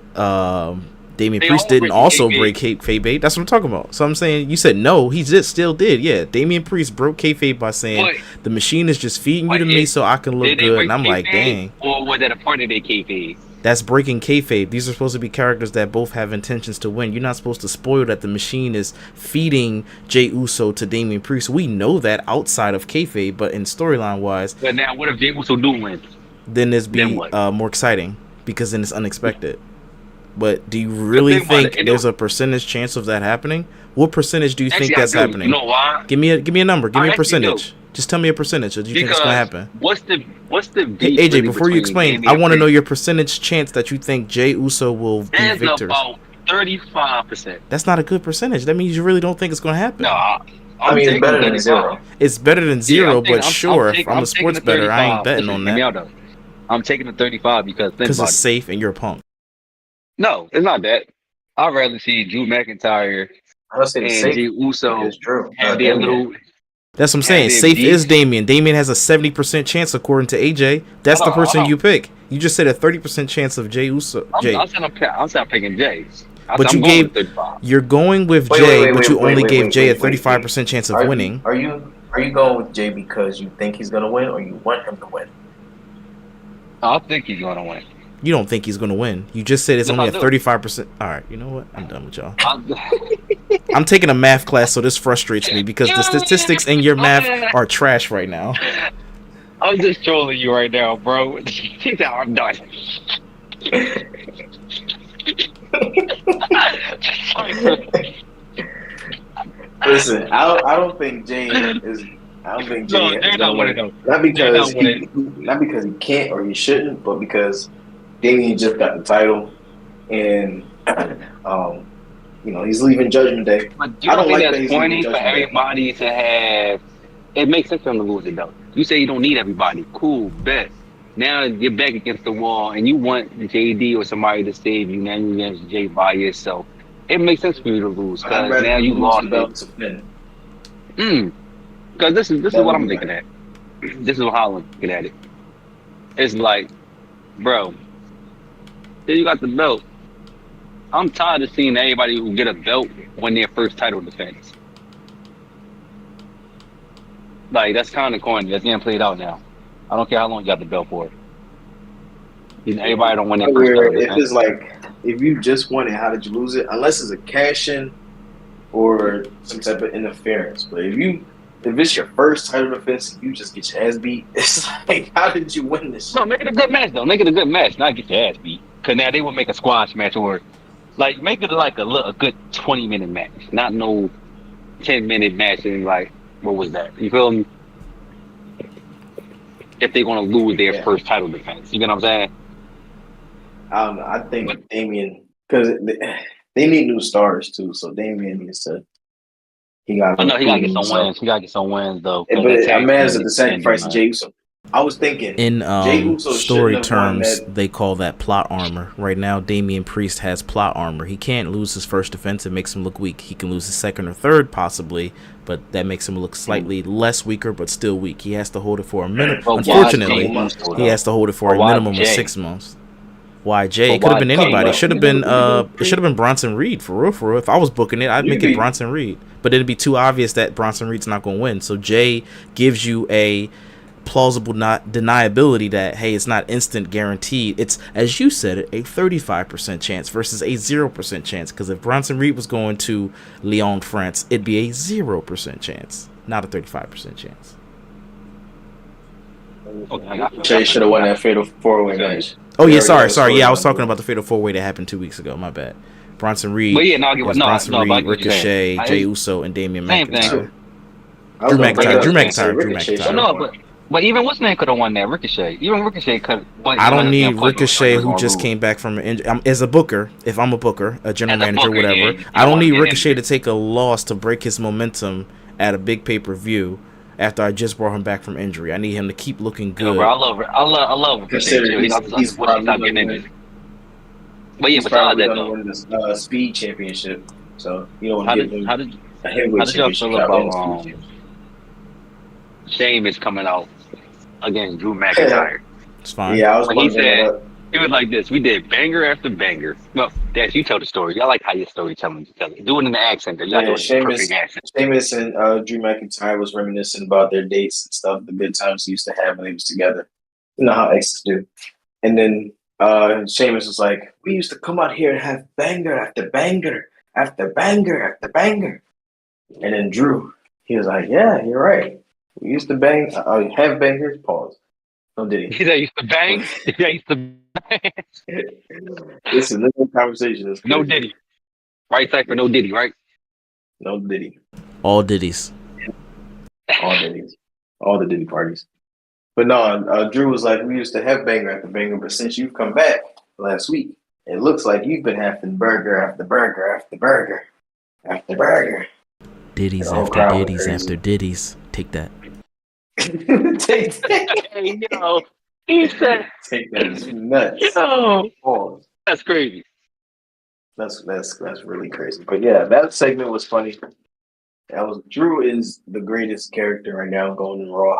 Damian They Priest all didn't break also kayfabe. break kayfabe. That's what I'm talking about. So I'm saying you said no, he just still did. Yeah, Damian Priest broke kayfabe by saying the machine is just feeding you to me so I can look Did they good, break and I'm like, kayfabe, dang, or was that a part of their kayfabe? that's breaking kayfabe. These are supposed to be characters that both have intentions to win. You're not supposed to spoil that the machine is feeding Jey Uso to Damian Priest. We know that outside of kayfabe, but in storyline wise, But now, what if Jey Uso do win? then this Then be what? more exciting because then it's unexpected. But do you really think there's a percentage chance of that happening? What percentage do you think that's happening? You know why? Give me a number. Give me a actually percentage. Just tell me a percentage. Or do you think it's gonna happen? What's the Hey, beef AJ, really before you between explain, Damian I want to know Priest? your percentage chance that you think Jey Uso will be There's victor. about 35%. That's not a good percentage. That means you really don't think it's gonna happen. No, I mean, it's better than 35. zero. It's better than zero, I'm taking- but sure, if I'm a taking sports the bettor, I ain't 35. betting Listen, on hear me that out, though. I'm taking the 35 because think because about it's it. safe and you're a punk. No, it's not that. I'd rather see Drew McIntyre I would say the and safe Jey Uso is Drew. have their little. That's what I'm saying. their Safe beef. is Damien. Damien has a 70% chance according to AJ. That's the person you pick. You just said a 30% chance of Jey Uso. Jay. I'm saying I'm picking Jay. But you going gave with 35. you're going with Jay, but you only gave Jay a 35% chance of winning. Are you going with Jay because you think he's gonna win, or you want him to win? I think he's going to win. You don't think he's going to win. You just said it's Yes, only I a do. 35%. All right, you know what? I'm done with y'all. I'm taking a math class, so this frustrates me because the statistics in your math are trash right now. I'm just trolling you right now, bro. I'm done. Listen, I don't think Jay is. I don't think Jay No, is Jay gonna not win. winning, Not because Jay not because he can't or he shouldn't, but because Damian just got the title, and he's leaving Judgment Day. But do you I don't think like that that's he's leaving pointy for Judgment Day. everybody to have? It makes sense for him to lose it though. You say you don't need everybody. Cool, bet. Now you're back against the wall, and you want JD or somebody to save you. Now you're against Jay by yourself. It makes sense for you to lose I'd because rather now you lose lost the it. belt to Finn. Because this is That what would I'm be thinking at. This is how I'm looking at it. It's like, bro, then you got the belt. I'm tired of seeing everybody who get a belt win their first title defense. Like that's kind of corny. That's getting played out now. I don't care how long you got the belt for. Everybody don't win their first title If defense. it's like, if you just won it, how did you lose it? Unless it's a cash in or some type of interference. But if it's your first title defense, you just get your ass beat. It's like, how did you win this? No, make it a good match though. Make it a good match, not get your ass beat. Cause now they will make a squash match or like make it like a good 20-minute match, not no 10-minute match and like what was that? You feel me? If they're gonna lose their first title defense, you get what I'm saying? I don't know. I think Damian, because they need new stars too. So Damian needs to. He got. I know he gotta get some wins. He gotta get some wins though. But I'm mad at the sacrifice of Jey Uso. I was thinking In Jey Uso shouldn't story have won terms, that. they call that plot armor. Right now, Damian Priest has plot armor. He can't lose his first defense. It makes him look weak. He can lose his second or third, possibly, but that makes him look slightly less weaker, but still weak. He has to hold it for a minute. But why Jay Unfortunately, Uso he though? has to hold it for But a why minimum of Jay? 6 months. Why Jay? But It could have why been Jay? anybody. But Should have been it should have been Bronson Reed for real. For real. If I was booking it, I'd you make it be Bronson Reed. But it'd be too obvious that Bronson Reed's not going to win. So Jay gives you a plausible not deniability that, hey, it's not instant guaranteed. It's, as you said, a 35% chance versus a 0% chance. Because if Bronson Reed was going to Lyon, France, it'd be a 0% chance, not a 35% chance. Jay should have won that fatal 4-way match. Oh yeah, sorry. Yeah, I was talking about the fatal 4-way that happened 2 weeks ago. My bad. Bronson Reed. But yeah, no, I'll give It was no, Bronson no, but I Reed, get what you're saying. Ricochet, Jey Uso, and Damian Same thing. McIntyre. I was Drew gonna bring McIntyre, it up. Drew I was gonna say McIntyre, Drew Ricochet McIntyre. should've No, won. but even what's name could have won that Ricochet. Even Ricochet could. I don't need Ricochet who just came back from an injury. As a booker, if I'm a booker, a general manager, booker, whatever, yeah, I don't need get Ricochet injured. to take a loss to break his momentum at a big pay-per-view after I just brought him back from injury. I need him to keep looking Yeah, good. bro, I love Ricochet Consider too. he's What he probably stopped gonna getting win. injured. But yeah, He's besides probably that gonna though, win the speed championship. So you don't want how to give did him how did a how heavyweight did y'all championship. feel Not about win the speed championship. Sheamus coming out against Drew McIntyre? It's fine. Yeah, I was Like going he to bring that said, up. it was like this. We did banger after banger. Well, Dash, you tell the story. I like how your storytelling. Do it in the accent. Though. You gotta do Yeah, it in the perfect Sheamus, accent. Sheamus and Drew McIntyre was reminiscing about their dates and stuff, the good times they used to have when they was together. You know how exes do. And then Sheamus was like, "We used to come out here and have banger after banger after banger after banger." And then Drew, he was like, "Yeah, you're right. We used to have bangers." Pause. No did He said, "Used to bang." Yeah, used to bang. This is little conversation. It's No crazy. Diddy. Right side for no Diddy, right? No Diddy. All ditties. All Diddy's. All the Diddy parties. But no, Drew was like, we used to have banger after banger, but since you've come back last week, it looks like you've been having burger after burger after burger after burger. Ditties The whole after crowd went ditties crazy. after ditties. Take that. Take that. Hey, yo, he said, Take that. It's nuts. yo, Pause. that's crazy. That's really crazy. But yeah, that segment was funny. Drew is the greatest character right now going in Raw.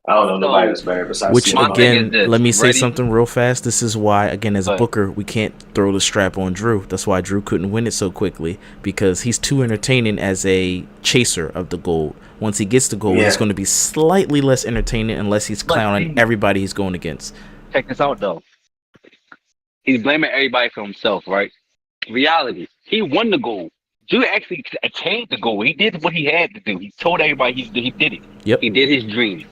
I don't know nobody that's better besides Which CM my Punk. thing is again, this. let me say Ready? something real fast. This is why, again, as a Go ahead. booker, we can't throw the strap on Drew. That's why Drew couldn't win it so quickly, because he's too entertaining as a chaser of the gold. Once he gets the gold, Yeah. he's going to be slightly less entertaining unless he's But clowning everybody he's going against. check this out though. He's blaming everybody for himself, right? Reality. He won the goal. Drew actually attained the goal. He did what he had to do. He told everybody he did it. Yep. He did his dream.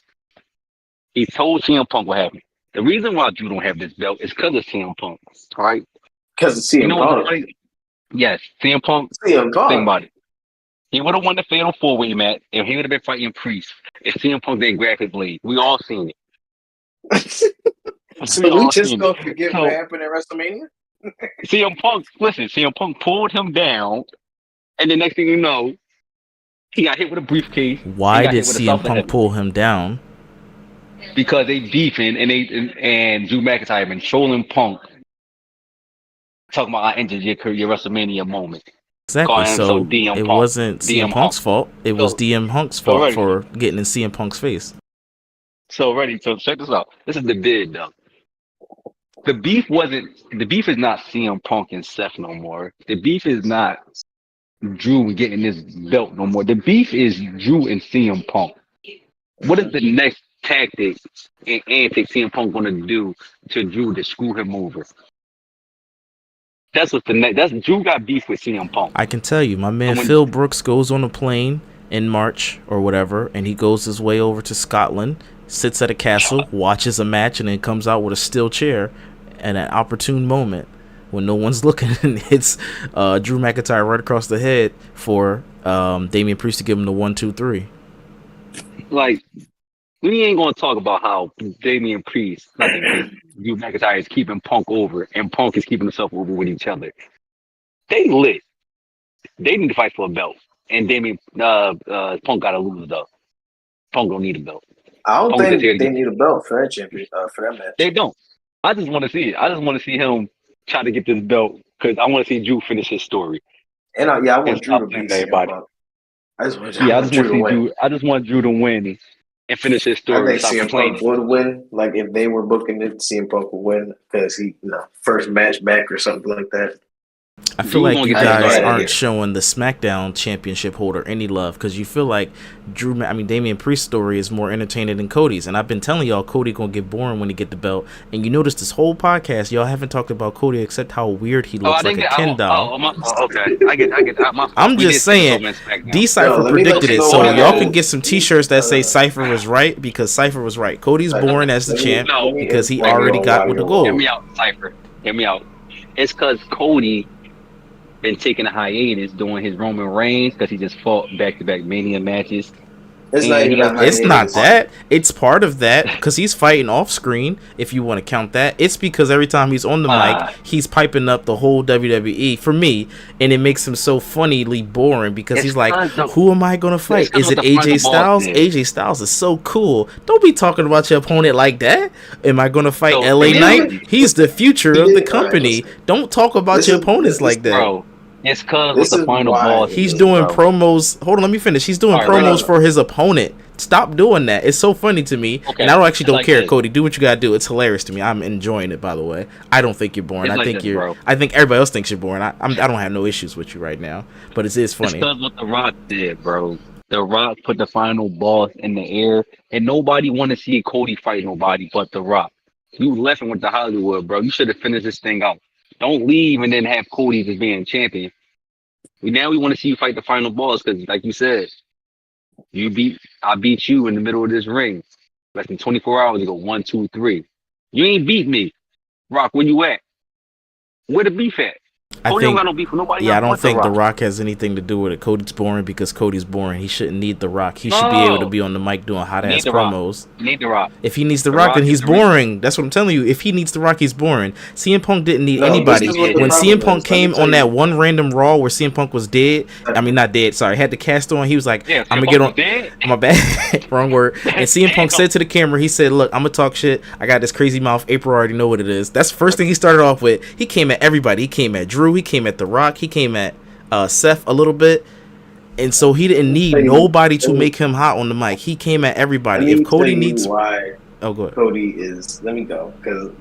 He told CM Punk what happened. The reason why Drew don't have this belt is because of CM Punk. All right. Because of CM You know what's Punk. funny? Yes, CM Punk. CM Think Punk. about it. He would have won the fatal 4-way match if he would have been fighting Priest. If CM Punk didn't grab his blade, we all seen it. So we all just seen gonna it. forget So what happened at WrestleMania? CM Punk, listen, CM Punk pulled him down, and the next thing you know, he got hit with a briefcase. Why He got did hit with a CM soft Punk heavy. pull him down? Because they beefing and Drew McIntyre been trolling Punk, talking about I ended your WrestleMania moment. Exactly. Calling him So DM it Punk. wasn't CM DM Punk's Punk. fault. It was So- DM Punk's so fault ready. for getting in CM Punk's face. So ready. So check this out. This is the bid though. The beef is not CM Punk and Seth no more. The beef is not Drew getting this belt no more. The beef is Drew and CM Punk. What is the next tactic and antic CM Punk gonna do to Drew to screw him over? That's what the next. That's Drew got beef with CM Punk. I can tell you, my man when- Phil Brooks goes on a plane in March or whatever, and he goes his way over to Scotland, sits at a castle, watches a match, and then comes out with a steel chair at an opportune moment when no one's looking and hits Drew McIntyre right across the head for Damian Priest to give him the 1, 2, 3. Like, we ain't gonna talk about how Damian Priest, not Damian Priest, Drew McIntyre is keeping Punk over, and Punk is keeping himself over with each other. They lit. They need to fight for a belt, and Punk gotta lose though. Punk don't need a belt. I don't Punk is here think to they get. need a belt for that for that match. They don't. I just want to see it. I just want to see him try to get this belt because I want to see Drew finish his story And I and want Drew stop to playing beat with CM everybody. Punk. I Yeah, I want just want Drew to to see win. Drew. I just want Drew to win and finish his I story. think Stop CM Punk complaining. would win. Like if they were booking it, CM Punk would win because he, first match back or something like that. I feel Drew like gonna you get I that ain't guys belt mad out of at aren't it. here. showing the SmackDown Championship holder any love because you feel like Damian Priest's story is more entertaining than Cody's, and I've been telling y'all Cody gonna get boring when he get the belt. And you notice this whole podcast y'all haven't talked about Cody except how weird he Oh, I looks like didn't a get. Ken doll. Okay. I get. My fault. I'm We just did skip this saying, over in SmackDown. D Yo, Cypher let me let predicted you it, know so what y'all can happened. get some T-shirts that say Cypher was right because Cypher was right. Cody's boring as the champ No, let me because he explain already y'all got why with the you're hear wrong. gold. me out, Cipher. Hear me out. It's because Cody been taking a hiatus doing his Roman Reigns because he just fought back to back Mania matches It's not and he even a hasn't been It's putting not hiatus. on. that. It's part of that because he's fighting off screen. If you want to count that, it's because every time he's on the mic, Ah, he's piping up the whole WWE for me, and it makes him so funnily boring because it's he's like, because "Who am I gonna it's fight? because Is what it the final AJ boss Styles? did. AJ Styles is so cool. Don't be talking about your opponent like that. Am I gonna fight So LA in Knight? reality, He's the future he of the All right, company. listen. Don't talk about This your is opponents this like that." bro. It's because what this the is final why boss it He's did, is. doing bro. promos. Hold on, let me finish. He's doing All right, No, promos no, for his opponent. Stop doing that. It's so funny to me, and I okay. don't actually It's don't like care, this. Cody. Do what you gotta do. It's hilarious to me. I'm enjoying it. By the way, I don't think you're boring. It's I like think this, you're. bro. I think everybody else thinks you're boring. I don't have no issues with you right now, but it is It's funny. because what the Rock did, bro. The Rock put the final boss in the air, and nobody want to see Cody fight nobody but the Rock. You left him with the Hollywood, bro. You should have finished this thing out. Don't leave and then have Cody just being champion. We want to see you fight the final boss because, like you said, I beat you in the middle of this ring. Less than 24 hours ago, 1, 2, 3. You ain't beat me. Rock, where you at? Where the beef at? I Cody don't think. got no beef with nobody Yeah, I else don't but the think The Rock. Rock has anything to do with it. Cody's boring because Cody's boring. He shouldn't need The Rock. He should be able to No, be on the mic doing hot you need ass the Rock. promos. You need the Rock. If he needs The The Rock, then Rock is he's the reason. boring. That's what I'm telling you. If he needs The Rock, he's boring. CM Punk didn't need no. This anybody. is what the When Yeah. CM problem Punk is. Let me came tell on you. that one random Raw where CM Punk was dead, I mean not dead, sorry, had the cast on, he was like, Yeah, I'm your gonna get punk was on dead. my bad, wrong word. And CM Punk Damn. said to the camera, he said, "Look, I'm gonna talk shit. I got this crazy mouth. April already know what it is." That's the first thing he started off with. He came at everybody. He came at Drew. He came at The Rock. He came at Seth a little bit. And so he didn't Let me need tell you. nobody Let to me, make him hot on the mic. He came at let everybody. If me tell Cody you needs, why oh, go ahead. Cody is. Let me go because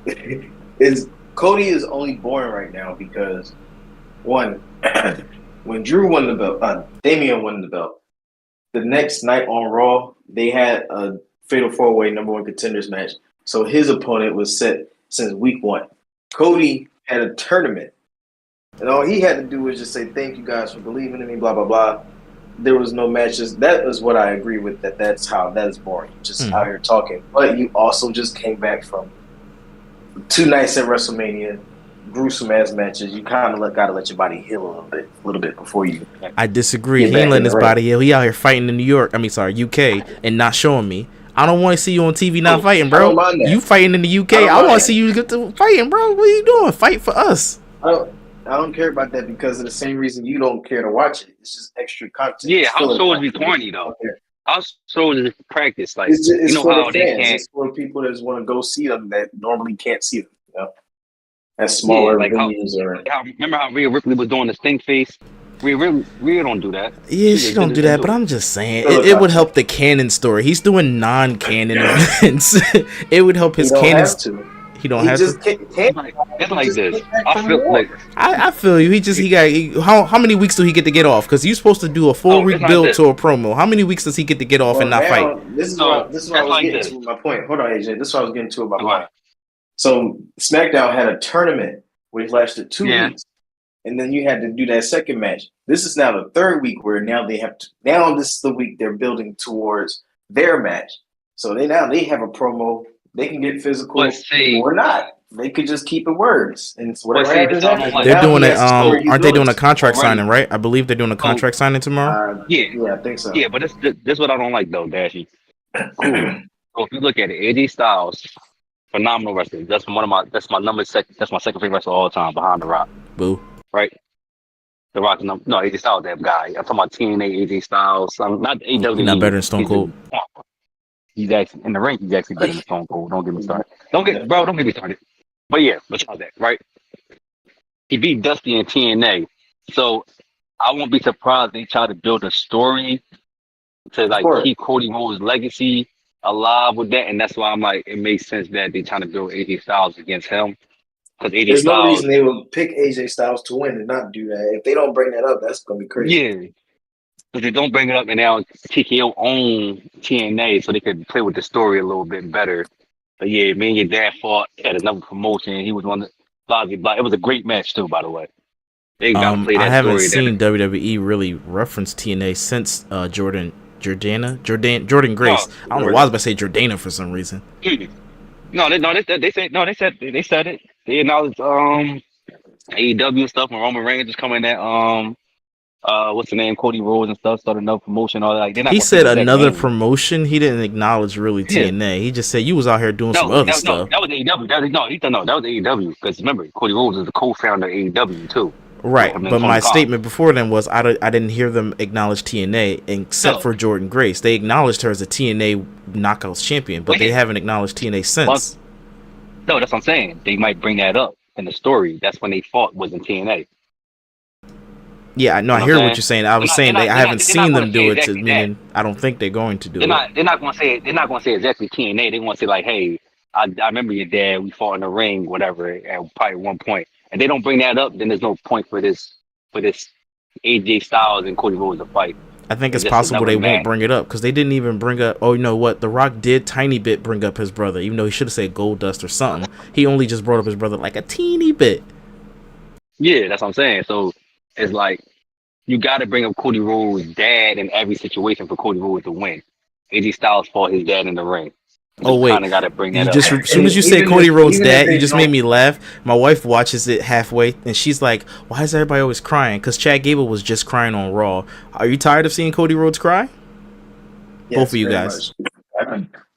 is Cody is only boring right now because one, when Drew won the belt, Damian won the belt. The next night on Raw, they had a fatal four-way number one contenders match. So his opponent was set since week one. Cody had a tournament, and all he had to do was just say thank you guys for believing in me. Blah blah blah. There was no matches. That is what I agree with. That's how that is boring. Just out here talking. But you also just came back from 2 nights at WrestleMania, gruesome ass matches. You kind of gotta let your body heal a little bit before you I disagree. get He ain't back in letting the his ring. body heal. He out here fighting in New York. I mean, sorry, UK, and not showing me. I don't want to see you on TV not fighting, I don't bro. mind that. You fighting in the I UK. don't I mind want to that. see you get to fighting, bro. What are you doing? Fight for us. I don't care about that because of the same reason you don't care to watch it. It's just extra content. Yeah, It's house filler shows be content. corny though. House shows is practice. Like you It's know for the how they fans. can't. It's for people that just want to go see them that normally can't see them. At Yeah, smaller like venues or remember how Rhea Ripley was doing the stink face. Rhea don't do that. Yeah, She she just did don't it do to that, but do it. I'm just saying filler it would content. help the canon story. He's doing non-canon events. It would help He his don't canon. have to. He don't He have to. just can't. It's He like just this. came back I from feel war. like I feel you. How many weeks do he get to get off? Because you're supposed to do a it's 4 week like build this. to a promo. How many weeks does he get to get off and Well, not fight? now this is So what I it's was like getting this. to with my point. Hold on, AJ. This is what I was getting to with my Go point. ahead. So SmackDown had a tournament which lasted 2 Yeah. weeks, and then you had to do that second match. This is now the third week where now they have to. Now this is the week they're building towards their match. So they have a promo. They can get physical But see, or not. They could just keep it words, and whatever this happens I don't happens. But like. They're now doing he it. has a story he's Aren't they building doing a to. contract Already. signing? Right. I believe they're doing a So contract signing tomorrow. yeah, Yeah, I think so. yeah, but this what I don't like though, Dashy. Cool. So if you look at it, AJ Styles, phenomenal wrestler. That's my number second. That's my second favorite wrestler of all time behind The Rock. Boo. Right? The Rock is no AJ Styles that guy. I'm talking about TNA AJ Styles. Not He not AW. better than Stone He's Cold. He's actually in the ring. He's actually better than Stone Cold. Don't get me started. Don't get me started. But yeah, besides that, right? He beat Dusty in TNA. So I won't be surprised they try to build a story to Of like course. keep Cody Rhodes' legacy alive with that, and that's why I'm like, it makes sense that they trying to build AJ Styles against him because AJ There's no Styles, reason they would pick AJ Styles to win and not do that. If they don't bring that up, that's gonna be crazy. yeah, because they don't bring it up, and now TKO own TNA, so they could play with the story a little bit better. But yeah, me and your dad fought at another promotion. He was one of blah blah blah. It was a great match too, by the way. They got to play I that haven't story. seen WWE really reference TNA since Jordan No, Grace. I don't know why I was about to say Jordana for some reason. they said it. They acknowledged AEW and stuff, and Roman Reigns is coming at what's the name, Cody Rhodes and stuff, started another promotion, all that. Like they're not He gonna say said the exact another name. promotion. He didn't acknowledge really Yeah, TNA. He just said you was out here doing some other no, stuff. that was AEW. That was AEW because remember Cody Rhodes is the co-founder of AEW too, with Right, him and but Tony my Khan. statement before then was I didn't hear them acknowledge TNA except No, for Jordan Grace. They acknowledged her as a TNA Knockouts champion, but but they yeah, haven't acknowledged TNA but since. no, that's what I'm saying. They might bring that up in the story. That's when they fought was in TNA. Yeah, I know. You I know what I'm hear what saying? you're saying. I was saying I haven't They're not seen going them to say do it, exactly that. meaning I don't think they're going to do it. They're not going to say it. They're not going to say exactly TNA. They want to say like, hey, I remember your dad. We fought in the ring, whatever, at probably one point. And they don't bring that up, then there's no point for this AJ Styles and Cody Rhodes to fight. I think It's it's just possible another they won't match. bring it up because they didn't even bring up. Oh, you know what? The Rock did tiny bit bring up his brother, even though he should have said Gold Dust or something. He only just brought up his brother like a teeny bit. Yeah, that's what I'm saying. So it's like you got to bring up Cody Rhodes' dad in every situation for Cody Rhodes to win. AJ Styles fought his dad in the ring. You Oh kind wait, of got to bring that you up. just as soon And as you say even Cody Rhodes' if dad, you they just made don't, me laugh. My wife watches it halfway and she's like, "Why is everybody always crying?" Because Chad Gable was just crying on Raw. Are you tired of seeing Cody Rhodes cry? Both yes, of you very guys. much.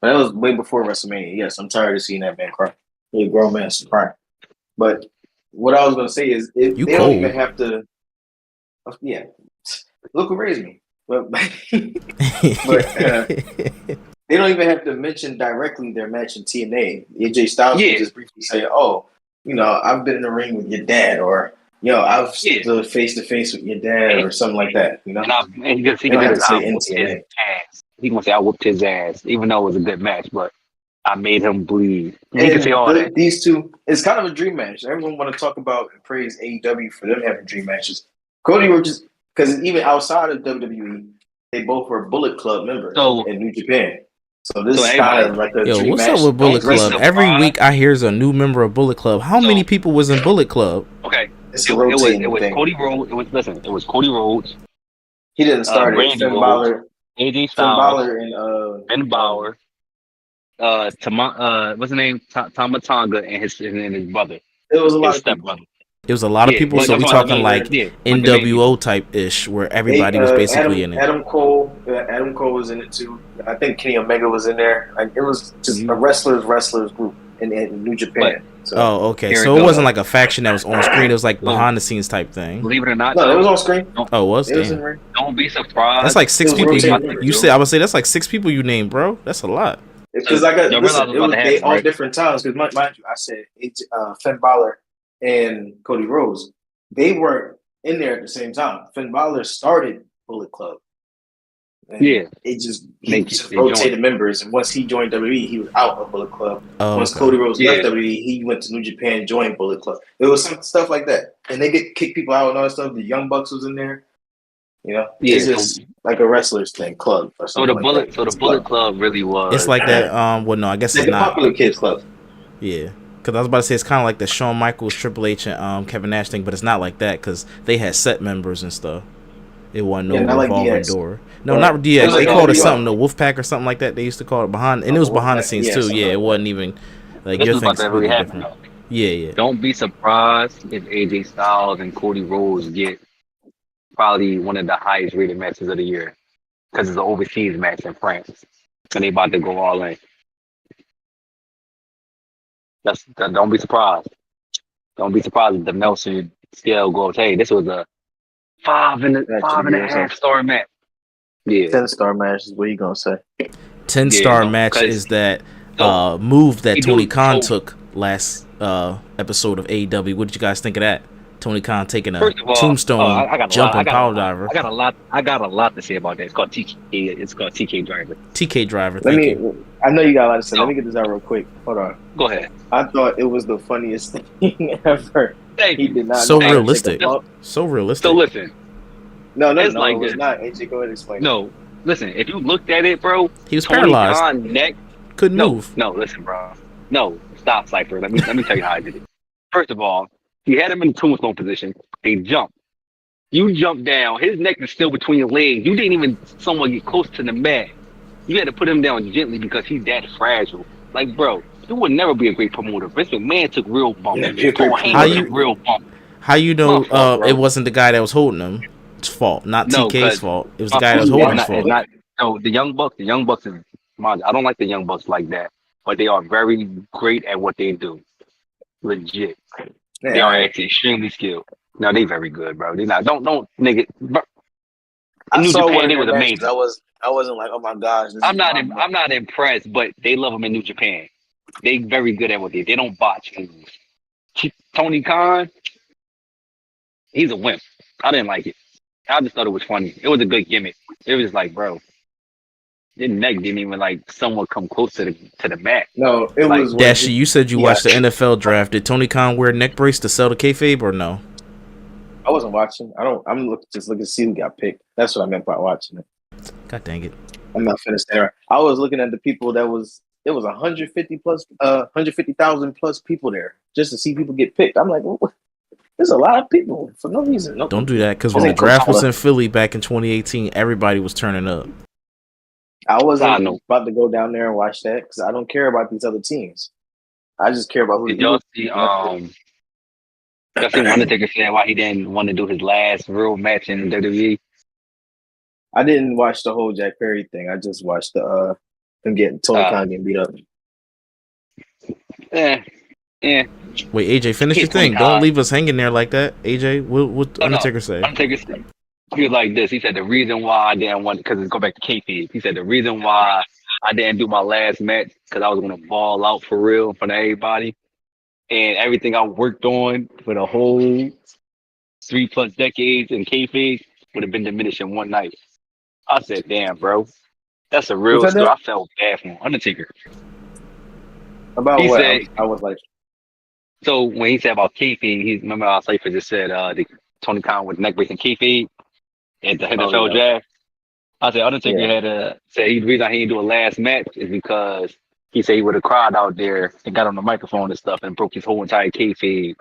But that was way before WrestleMania. Yes, I'm tired of seeing that man cry. He a grown man cry. But what I was gonna say is, You they don't even cold. have to. Yeah, look who raised me. But but they don't even have to mention directly their match in TNA. AJ Styles can Yeah, just briefly say, "Oh, I've been in the ring with your dad," or I've yeah. stood face to face with your dad," And, or something like that. and he They can don't say have to this, I say whooped his NTNA. ass. He gonna say I whooped his ass, even though it was a good match, but I made him bleed. He can say And all that. these two, it's kind of a dream match. Everyone want to talk about and praise AEW for them having dream matches. Cody Rhodes, because even outside of WWE, they both were Bullet Club members So in New Japan. So so this is kind everybody of like a Yo, dream what's up match. with Bullet don't be Club? Wrestling. Every surprised. week I hear a new member of Bullet Club. How many So people was in Bullet Club? okay, It's a it rotating was thing. Cody Rhodes. It was Cody Rhodes, He didn't start it. Randy Rhodes, AJ Styles, And Ben Bauer, what's his name, Tamatanga, and his brother, it was a lot his of people. stepbrother. It was a lot of Yeah, people, but so I'm we talking about talking like the main people. NWO type ish, where everybody was basically in it. Adam Cole was in it too. I think Kenny Omega was in there. Like, it was just a Mhm. wrestlers group in New But Japan. So Oh, okay. here it So it wasn't goes. like a faction that was on screen. It was like So behind the scenes type thing. believe it or not, no, it was though, on screen. don't Oh, it was? It was in Damn. ring. don't be That's surprised. like It six was people. They You, about rotating to members. you said, do. I would say that's like six people you named, bro. That's a lot. Because So I got y'all realize listen, what's it about was to they happen, all right? different times. Because mind you, I said Finn Balor and Cody Rhodes. They weren't in there at the same time. Finn Balor started Bullet Club. And Yeah, he just they join. rotated members. And once he joined WWE, he was out of Bullet Club. Oh, Once okay. Cody Rhodes left Yeah, WWE, he went to New Japan and joined Bullet Club. It was some stuff like that. And they get kick people out and all that stuff. The Young Bucks was in there. It's yeah. just like a wrestlers thing, club or something like that. So the It's Bullet club. Club really It's was. like that. Well, no, I guess Like it's the not. popular kids club. Yeah, because I was about to say it's kind of like the Shawn Michaels, Triple H, and Kevin Nash thing, but it's not like that because they had set members and stuff. It wasn't no Yeah, not like revolving DX. door. No, But not it DX. was They like called it NWO. something, the Wolfpack or something like that. They used to call it behind, and it was behind the scenes Yeah, too. something Yeah, like it that. wasn't even like This your is about thing's to really completely happen different. though. Yeah, yeah. Don't be surprised if AJ Styles and Cody Rhodes get probably one of the highest rated matches of the year because it's an overseas match in France, and they about to go all in. Don't be surprised. Don't be surprised if the Nelson scale goes, hey, this was a Match of five the and a year or something. half star match. Yeah. 10-star match is what you gonna say. 10-star no, match because is that so move that he Tony do Khan so. took last episode of AEW. What did you guys think of that? Tony Khan taking a First of all, tombstone I got a lot. jumping power diver. I got a lot to say about that. It's called TK. It's called TK Driver. TK driver, Let thank me. you. I know you got a lot to say. Let So me get this out real quick. Hold on. go ahead. I thought it was the funniest thing ever. Thank He you. did not So know how to take a realistic. bump. So So realistic. listen, No, it's it like was this. not. AJ, go ahead and explain it. No, listen. If you looked at it, bro, He was Tony paralyzed. Khan neck. Couldn't No, move. no. Listen, bro. No, stop, Cypher. Let me tell you how I did it. First of all, he had him in the tombstone position. They jumped. You jumped down. His neck is still between your legs. You didn't even somewhat get close to the mat. You had to put him down gently because he's that fragile. Like, bro, you would never be a great promoter. Vince McMahon took real bumps. Yeah, be a great Paul How Heyman promoter. took you real bumps. how you My know fault, it bro. wasn't the guy that was holding him? It's fault, not No, TK's because fault. It was the my guy that fault. was He holding his It's fault. not. No, the Young Bucks. The Young Bucks is. I don't like the Young Bucks like that, but they are very great at what they do. Legit, they Yeah, are actually extremely skilled. No, they very good, bro. They not. Don't nigga. Bro, in I New saw one Japan, of they their was matches. amazing. I wasn't like, oh my gosh, this is my I'm not impressed, but they love them in New Japan. They very good at what they. They don't botch moves. Tony Khan, he's a wimp. I didn't like it. I just thought it was funny. It was a good gimmick. It was like, bro, your neck didn't even like somewhat come close to the mat. No, it Like, was when Dashy, you said you yeah, watched the NFL draft. Did Tony Khan wear a neck brace to sell the kayfabe or no? I wasn't watching. Just looking to see who got picked. That's what I meant by watching it. God dang it. I'm not finished there. I was looking at the people there was 150,000 plus people there just to see people get picked. I'm like, well, there's a lot of people for no reason. No, Don't do that, because this when the ain't draft was Coachella. in Philly back in 2018, everybody was turning up. I I wasn't know. about to go down there and watch that because I don't care about these other teams. I just care about who the Did y'all Eagles. see y'all seen Undertaker said why he didn't want to do his last real match in WWE? I didn't watch the whole Jack Perry thing. I just watched the him getting Tony Khan getting beat up. Yeah. Wait, AJ, finish your He's Tony thing. Don't Khan. leave us hanging there like that. AJ, what Oh no, Undertaker say? Undertaker said he was like this. He said the reason why I didn't want because it's go back to kayfabe. He said the reason why I didn't do my last match because I was gonna ball out for real in front of everybody, and everything I worked on for the whole 3+ decades in kayfabe would have been diminished in one night. I said, damn, bro, that's a Who real said story. that? I felt bad for him. Undertaker. About He what? said I was like, so when he said about kayfabe. He remember how Cypher just said the Tony Khan with neck breaking kayfabe at the oh NFL yeah, draft. I said Undertaker yeah. had said the reason he didn't do a last match is because he said he would have cried out there and got on the microphone and stuff and broke his whole entire kayfabe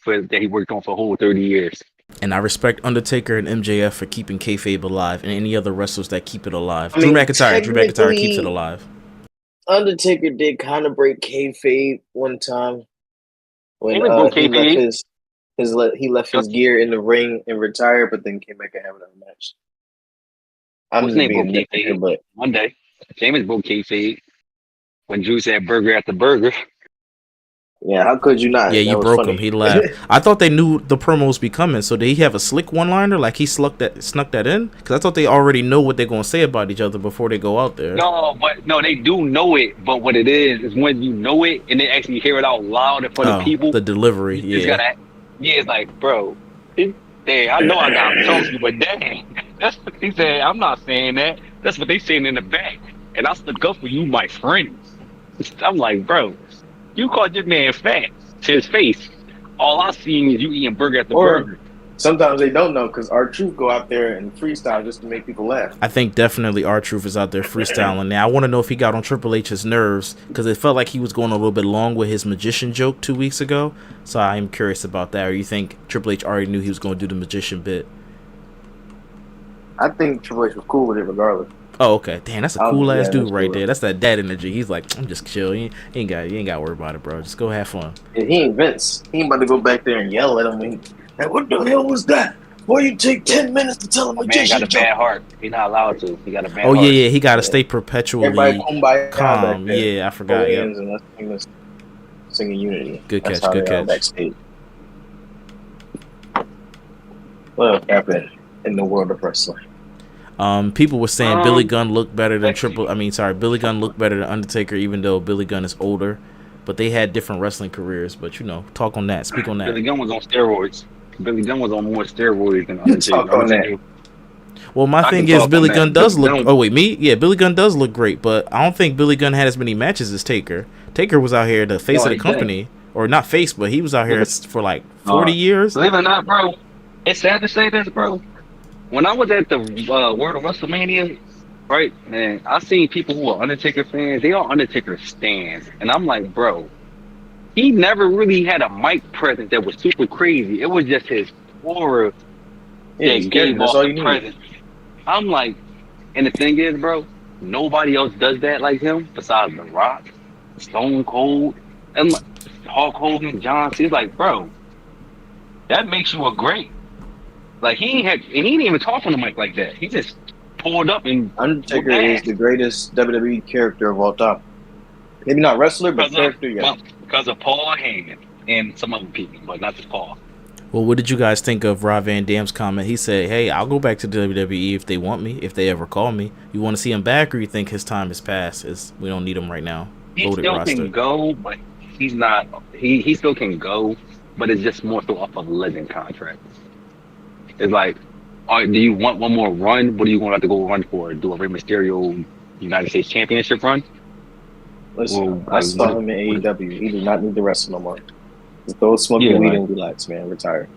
that he worked on for a whole 30 years. And I respect Undertaker and MJF for keeping kayfabe alive, and any other wrestlers that keep it alive. I mean, Drew McIntyre keeps it technically, alive. Undertaker did kind of break kayfabe one time when Heyman broke he left kayfabe. he left his gear in the ring and retired, but then came back and have another match. I'm What's just his name broke being nitpicker, kayfabe? but One day, James broke kayfabe when Drew said burger after burger. yeah, how could you not? Yeah, That you was broke funny. him. He laughed. I thought they knew the promos be coming, so did he have a slick one-liner? Like he snuck that in? Because I thought they already know what they're going to say about each other before they go out there. No, they do know it. But what it is when you know it and they actually hear it out loud in front of people. The delivery, You just yeah. gotta, it's like, bro, dang, I know I got toasted, but dang, that's what he said. I'm not saying that. That's what they saying in the back, and I stuck up for you, my friend. I'm like, bro, you called your man fat to his face. All I seen is you eating burger after Or burger. sometimes they don't know because R-Truth go out there and freestyle just to make people laugh. I think definitely R-Truth is out there freestyling. Now, I want to know if he got on Triple H's nerves, because it felt like he was going a little bit long with his magician joke 2 weeks ago. So I am curious about that. Or you think Triple H already knew he was going to do the magician bit? I think Triple H was cool with it regardless. Oh, okay. Damn, that's a cool ass dude that's right cool. there. That's that dad energy. He's like, I'm just chill. You ain't got to worry about it, bro. Just go have fun. And he ain't Vince. He ain't about to go back there and yell at him. And what the hell was that? Boy, you take 10 minutes to tell him My man got a bad heart. He's not allowed to. He got a bad Oh heart. yeah. He got to stay perpetually Everybody kumbaya calm. back there. Yeah, I forgot. Yeah. And let's singing Unity. Good That's catch, how good they are catch. backstage. What else happened in the world of wrestling? People were saying Billy Gunn looked better than Actually, Billy Gunn looked better than Undertaker, even though Billy Gunn is older. But they had different wrestling careers. But talk on that. Speak on that. Billy Gunn was on steroids. Billy Gunn was on more steroids than You Undertaker. talk on that. Undertaker, Well, my I can thing is talk on Billy Gunn that. does Billy look. Gunn, Oh wait, me? Yeah, Billy Gunn does look great, but I don't think Billy Gunn had as many matches as Taker. Taker was out here the face no, of the he didn't. company, or not face, but he was out here for like 40 Uh, years. Believe it or not, bro, it's sad to say this, bro. When I was at the World of WrestleMania, right, man, I seen people who are Undertaker fans. They are Undertaker stands, and I'm like, bro, he never really had a mic presence that was super crazy. It was just his aura Yeah, he's that character. gave That's off all the you need. presence. I'm like, and the thing is, bro, nobody else does that like him besides The Rock, Stone Cold, and like, Hulk Hogan, John Cena. It's like, bro, that makes you a great. Like he didn't even talk on the mic like that. He just pulled up and whooped Undertaker is ass the greatest WWE character of all time. Maybe not wrestler, but because of character, yes. well, because of Paul Heyman and some other people, but not just Paul. Well, what did you guys think of Rob Van Dam's comment? He said, "Hey, I'll go back to WWE if they want me, if they ever call me. You want to see him back, or you think his time has passed? We don't need him right now. He Loaded still roster." can go, but he's not. He still can go, but it's just more so off of a legend contract. It's like, all right, do you want one more run? What are you going to have to go run for? Do a Rey Mysterio United States Championship run? Or Listen, I like saw him in what? AEW. He did not need to wrestle no more. Just go smoke Yeah, your weed like and relax, man. Retire.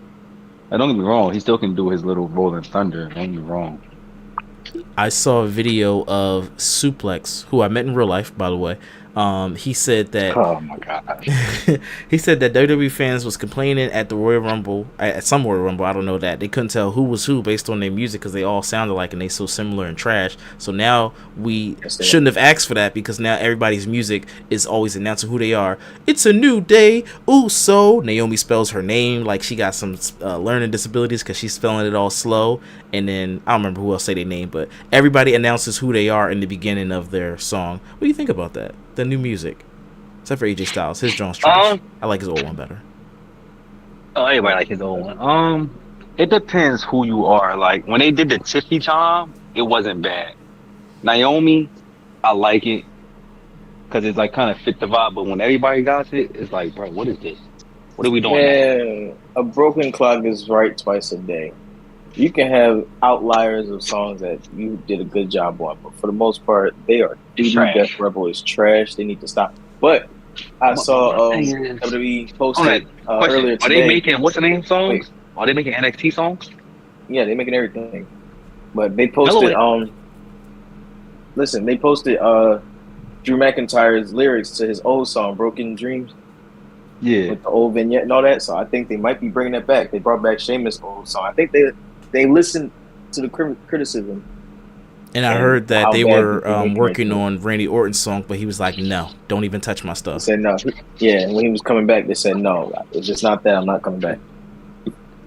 don't get me wrong. He still can do his little rolling thunder. Don't get me wrong. I saw a video of Suplex, who I met in real life, by the way. He said that Oh my god. he said that WWE fans was complaining at the Royal Rumble, at some Royal Rumble, I don't know that. They couldn't tell who was who based on their music because they all sounded alike and they so similar and trash. So now we shouldn't have asked for that because now everybody's music is always announcing who they are. It's a new day. Ooh, so Naomi spells her name like she got some learning disabilities because she's spelling it all slow. And then I don't remember who else say their name, but everybody announces who they are in the beginning of their song. What do you think about that? The new music, except for AJ Styles, his Jones trash. I like his old one better. Oh, everybody like his old one. It depends who you are. Like when they did the Tiffy charm, it wasn't bad. Naomi, I like it because it's like kind of fit the vibe. But when everybody got it, it's like, bro, what is this? What are we doing now? Man, a broken clock is right twice a day. You can have outliers of songs that you did a good job on, but for the most part, they are It's doo-doo. trash. Death Rebel is trash. They need to stop. But I saw My thing is, WWE hold on, posted question: earlier are they today. making what's the name Wait, songs? Are they making NXT songs? yeah, they're making everything. But they Hello, posted listen, they posted Drew McIntyre's lyrics to his old song "Broken Dreams" yeah. with the old vignette and all that. So I think they might be bringing that back. They brought back Sheamus' old song. I think they listened to the criticism And I and heard that how they bad were they making working it. on Randy Orton's song, but he was like, "No, don't even touch my They stuff." said no. Yeah, and when he was coming back, they said no. If it's not that, I'm not coming back.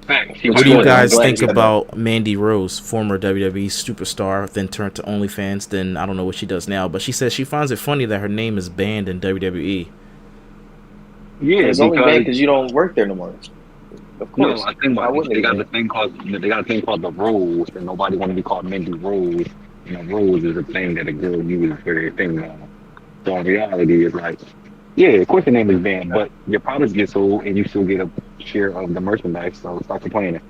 Fact. What do you good. I'm guys glad think he said about Mandy Rose, former WWE superstar, then turned to OnlyFans? Then I don't know what she does now, but she says she finds it funny that her name is banned in WWE. Yeah, It's only bad because because you don't work there no more. Of no, course. I think Why about wouldn't they it got be the banned? thing called the Rose, and nobody want to be called Mindy Rose. You know, Rose is a thing that a girl uses for their thing now. So in reality, it's like, yeah, of course your name is banned, but your products get sold and you still get a share of the merchandise. So stop complaining.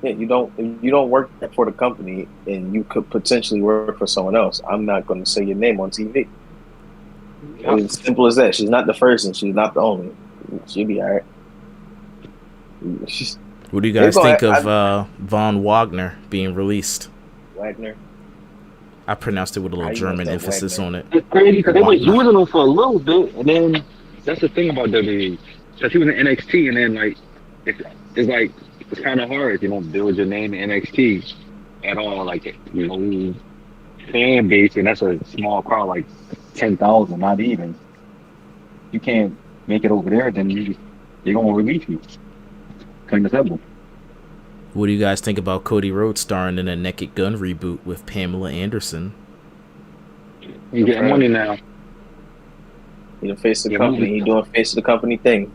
Yeah, you don't. If you don't work for the company, and you could potentially work for someone else. I'm not going to say your name on TV. Yep. It's simple as that. She's not the first, and she's not the only. She'll be all right. She's What do you they're guys going. think of Von Wagner being released? Wagner. I pronounced it with a How little you messed German up emphasis Wagner? on it. It's crazy because they were Wagner. using him for a little bit, and then that's the thing about WWE. Because he was in NXT, and then like it's like it's kind of hard if you don't build your name in NXT at all. Like fan base, and that's a small crowd, like 10,000, not even. You can't make it over there, then they're gonna release you. Plain and simple. What do you guys think about Cody Rhodes starring in a Naked Gun reboot with Pamela Anderson? You getting money now. He the face of the Yeah, company. movie. He doing face of the company thing.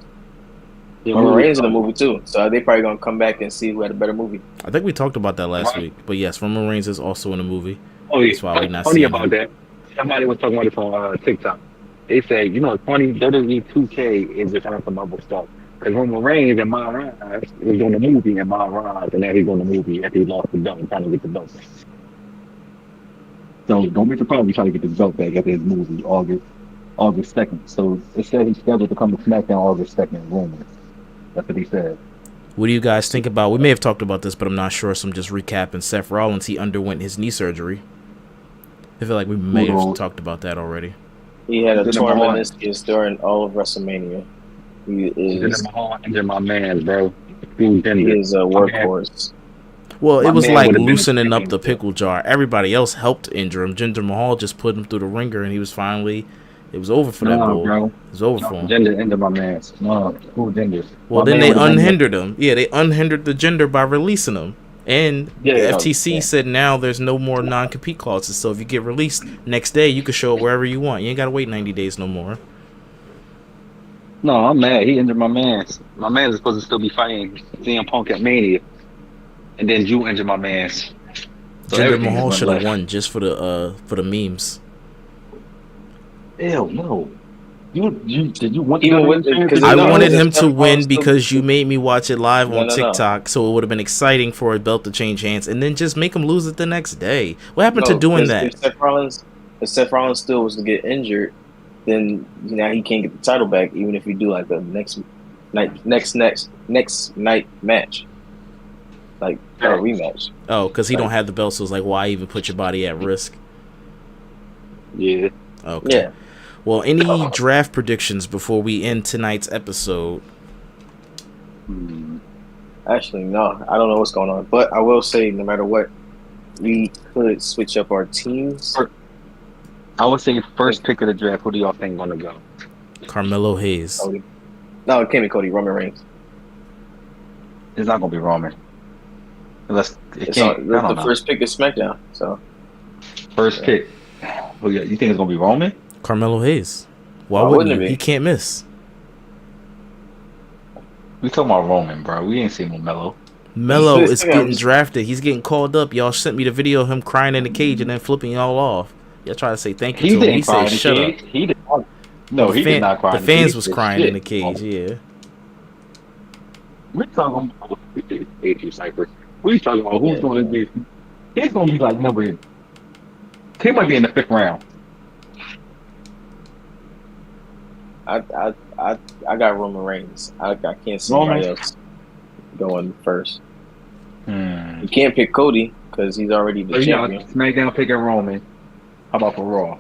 Yeah, Roman movie. Reigns in the movie too, so they probably gonna come back and see who had a better movie. I think we talked about that last Right. week. But yes, Roman Reigns is also in the movie. Oh yeah, That's why we're not funny seeing about him. that. Somebody was talking about this on TikTok. They said, you know, it's funny. WWE 2K is just on some other stuff. Because Roman Reigns and My Rise was doing the movie and My Rise, and now he's doing the movie after he lost the belt and trying to get the belt back. So don't be surprised if he's trying to get the belt back after his movie August 2nd. So it said he's scheduled to come to SmackDown August 2nd. Rumors. That's what he said. What do you guys think about? We may have talked about this, but I'm not sure. So I'm just recapping. Seth Rollins, he underwent his knee surgery. I feel like we may have talked about that already. He had a torn meniscus during all of WrestleMania. He is my man, bro. He is a workhorse. Well, it was like loosening up the pickle jar. Everybody else helped injure him. Jinder Mahal just put him through the ringer, and he was finally. It was over for that bull. Bro. It was over for him. Jinder injured my man. No, who Jinder? Well, then they unhindered him. Yeah, they unhindered the Jinder by releasing him. And the FTC said now there's no more non-compete clauses. So if you get released next day, you can show it wherever you want. You ain't got to wait 90 days no more. No, I'm mad. He injured my man. My man is supposed to still be fighting CM Punk at Mania. And then you injured my man. So Jinder Mahal should have won just for the memes. Ew, no. Did you want I wanted him to win because you made me watch it live on TikTok, so it would have been exciting for a belt to change hands, and then just make him lose it the next day. What happened to doing that? If Seth Rollins still was to get injured, then now he can't get the title back, even if you do like the next night match, like a rematch. Oh, because he don't have the belt, so it's like, why even put your body at risk? Yeah. Okay. Yeah. Well, any draft predictions before we end tonight's episode? Actually, no. I don't know what's going on. But I will say, no matter what, we could switch up our teams. I would say first pick of the draft, who do y'all think going to go? Carmelo Hayes. Cody. No, it can't be Cody. Roman Reigns. It's not going to be Roman. Unless it's the first pick is SmackDown. So first pick. Oh, yeah. You think it's going to be Roman? Carmelo Hayes. Why wouldn't he? He can't miss. We talking about Roman, bro. We ain't seen Melo. Melo is getting drafted. He's getting called up. Y'all sent me the video of him crying in the cage and then flipping y'all off. Y'all try to say thank you to him. He said, "Shut up." He did not. No, he did not cry. The fans was crying in the cage. Yeah. We're talking about AJ Cypher. We're talking about who's going to be. He's going to be like number. He might be in the 5th round. I got Roman Reigns. I can't see anybody else going first. You can't pick Cody because he's already the champion. SmackDown picking Roman. How about for Raw?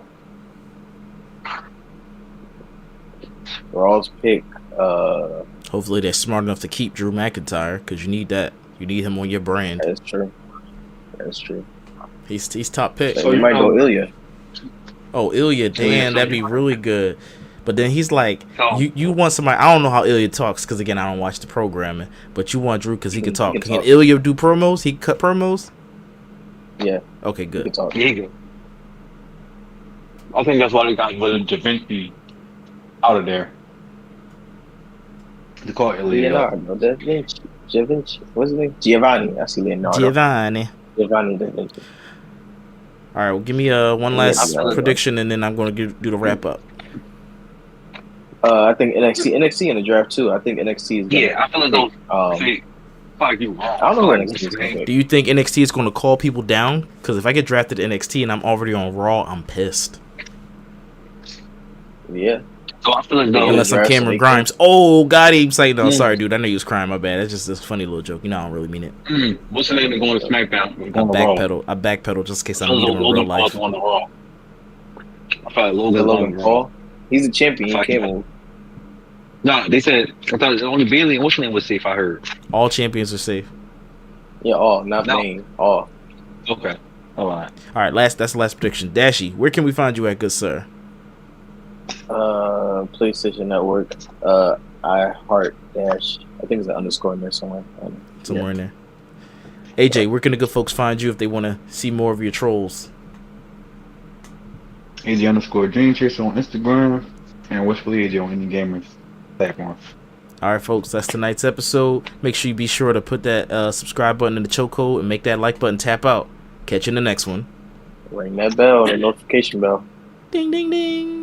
Raw's pick. Hopefully they're smart enough to keep Drew McIntyre because you need that. You need him on your brand. That's true. That's true. He's top pick. So you might go Ilya. Oh, Ilya, damn, that'd be really good. But then he's like, you want somebody. I don't know how Ilya talks because again, I don't watch the programming. But you want Drew because he can talk. Can Ilya do promos? He can cut promos. Yeah. Okay, good. I think that's why they got Da Vinci out of there. They call Ilya. Leonardo Da Vinci. What's his name? Giovanni. I see Leonardo. Giovanni Da Vinci. All right, well, give me one last prediction, and then I'm going to do the wrap up. I think NXT in the draft too. I think NXT is. Yeah, I feel like those. Fuck you. I don't know what NXT is going to do. You think NXT is going to call people down? Because if I get drafted to NXT and I'm already on Raw, I'm pissed. Yeah. So I feel like unless I'm Cameron Grimes. Oh, God, he's like, no, sorry, dude. I know you was crying. My bad. That's just this funny little joke. You know, I don't really mean it. What's the name of going to SmackDown? I backpedal just in case I meet him in real life. I feel like Logan Paul. He's a champion. He can't move. No, they said I thought only Bailey and what's the name was safe. I heard all champions are safe. Yeah, all, not main, all. Okay, all right. That's the last prediction. Dashy, where can we find you at, good sir? PlayStation Network. I heart dash. I think it's an underscore in there somewhere. Somewhere in there. AJ, where can the good folks find you if they want to see more of your trolls? AJ_Dream Chaser on Instagram and Wishfully AJ on any gamers platform. All right, folks, that's tonight's episode. Make sure you be sure to put that subscribe button in the chokehold and make that like button tap out. Catch you in the next one. Ring that bell, the notification bell. Ding, ding, ding.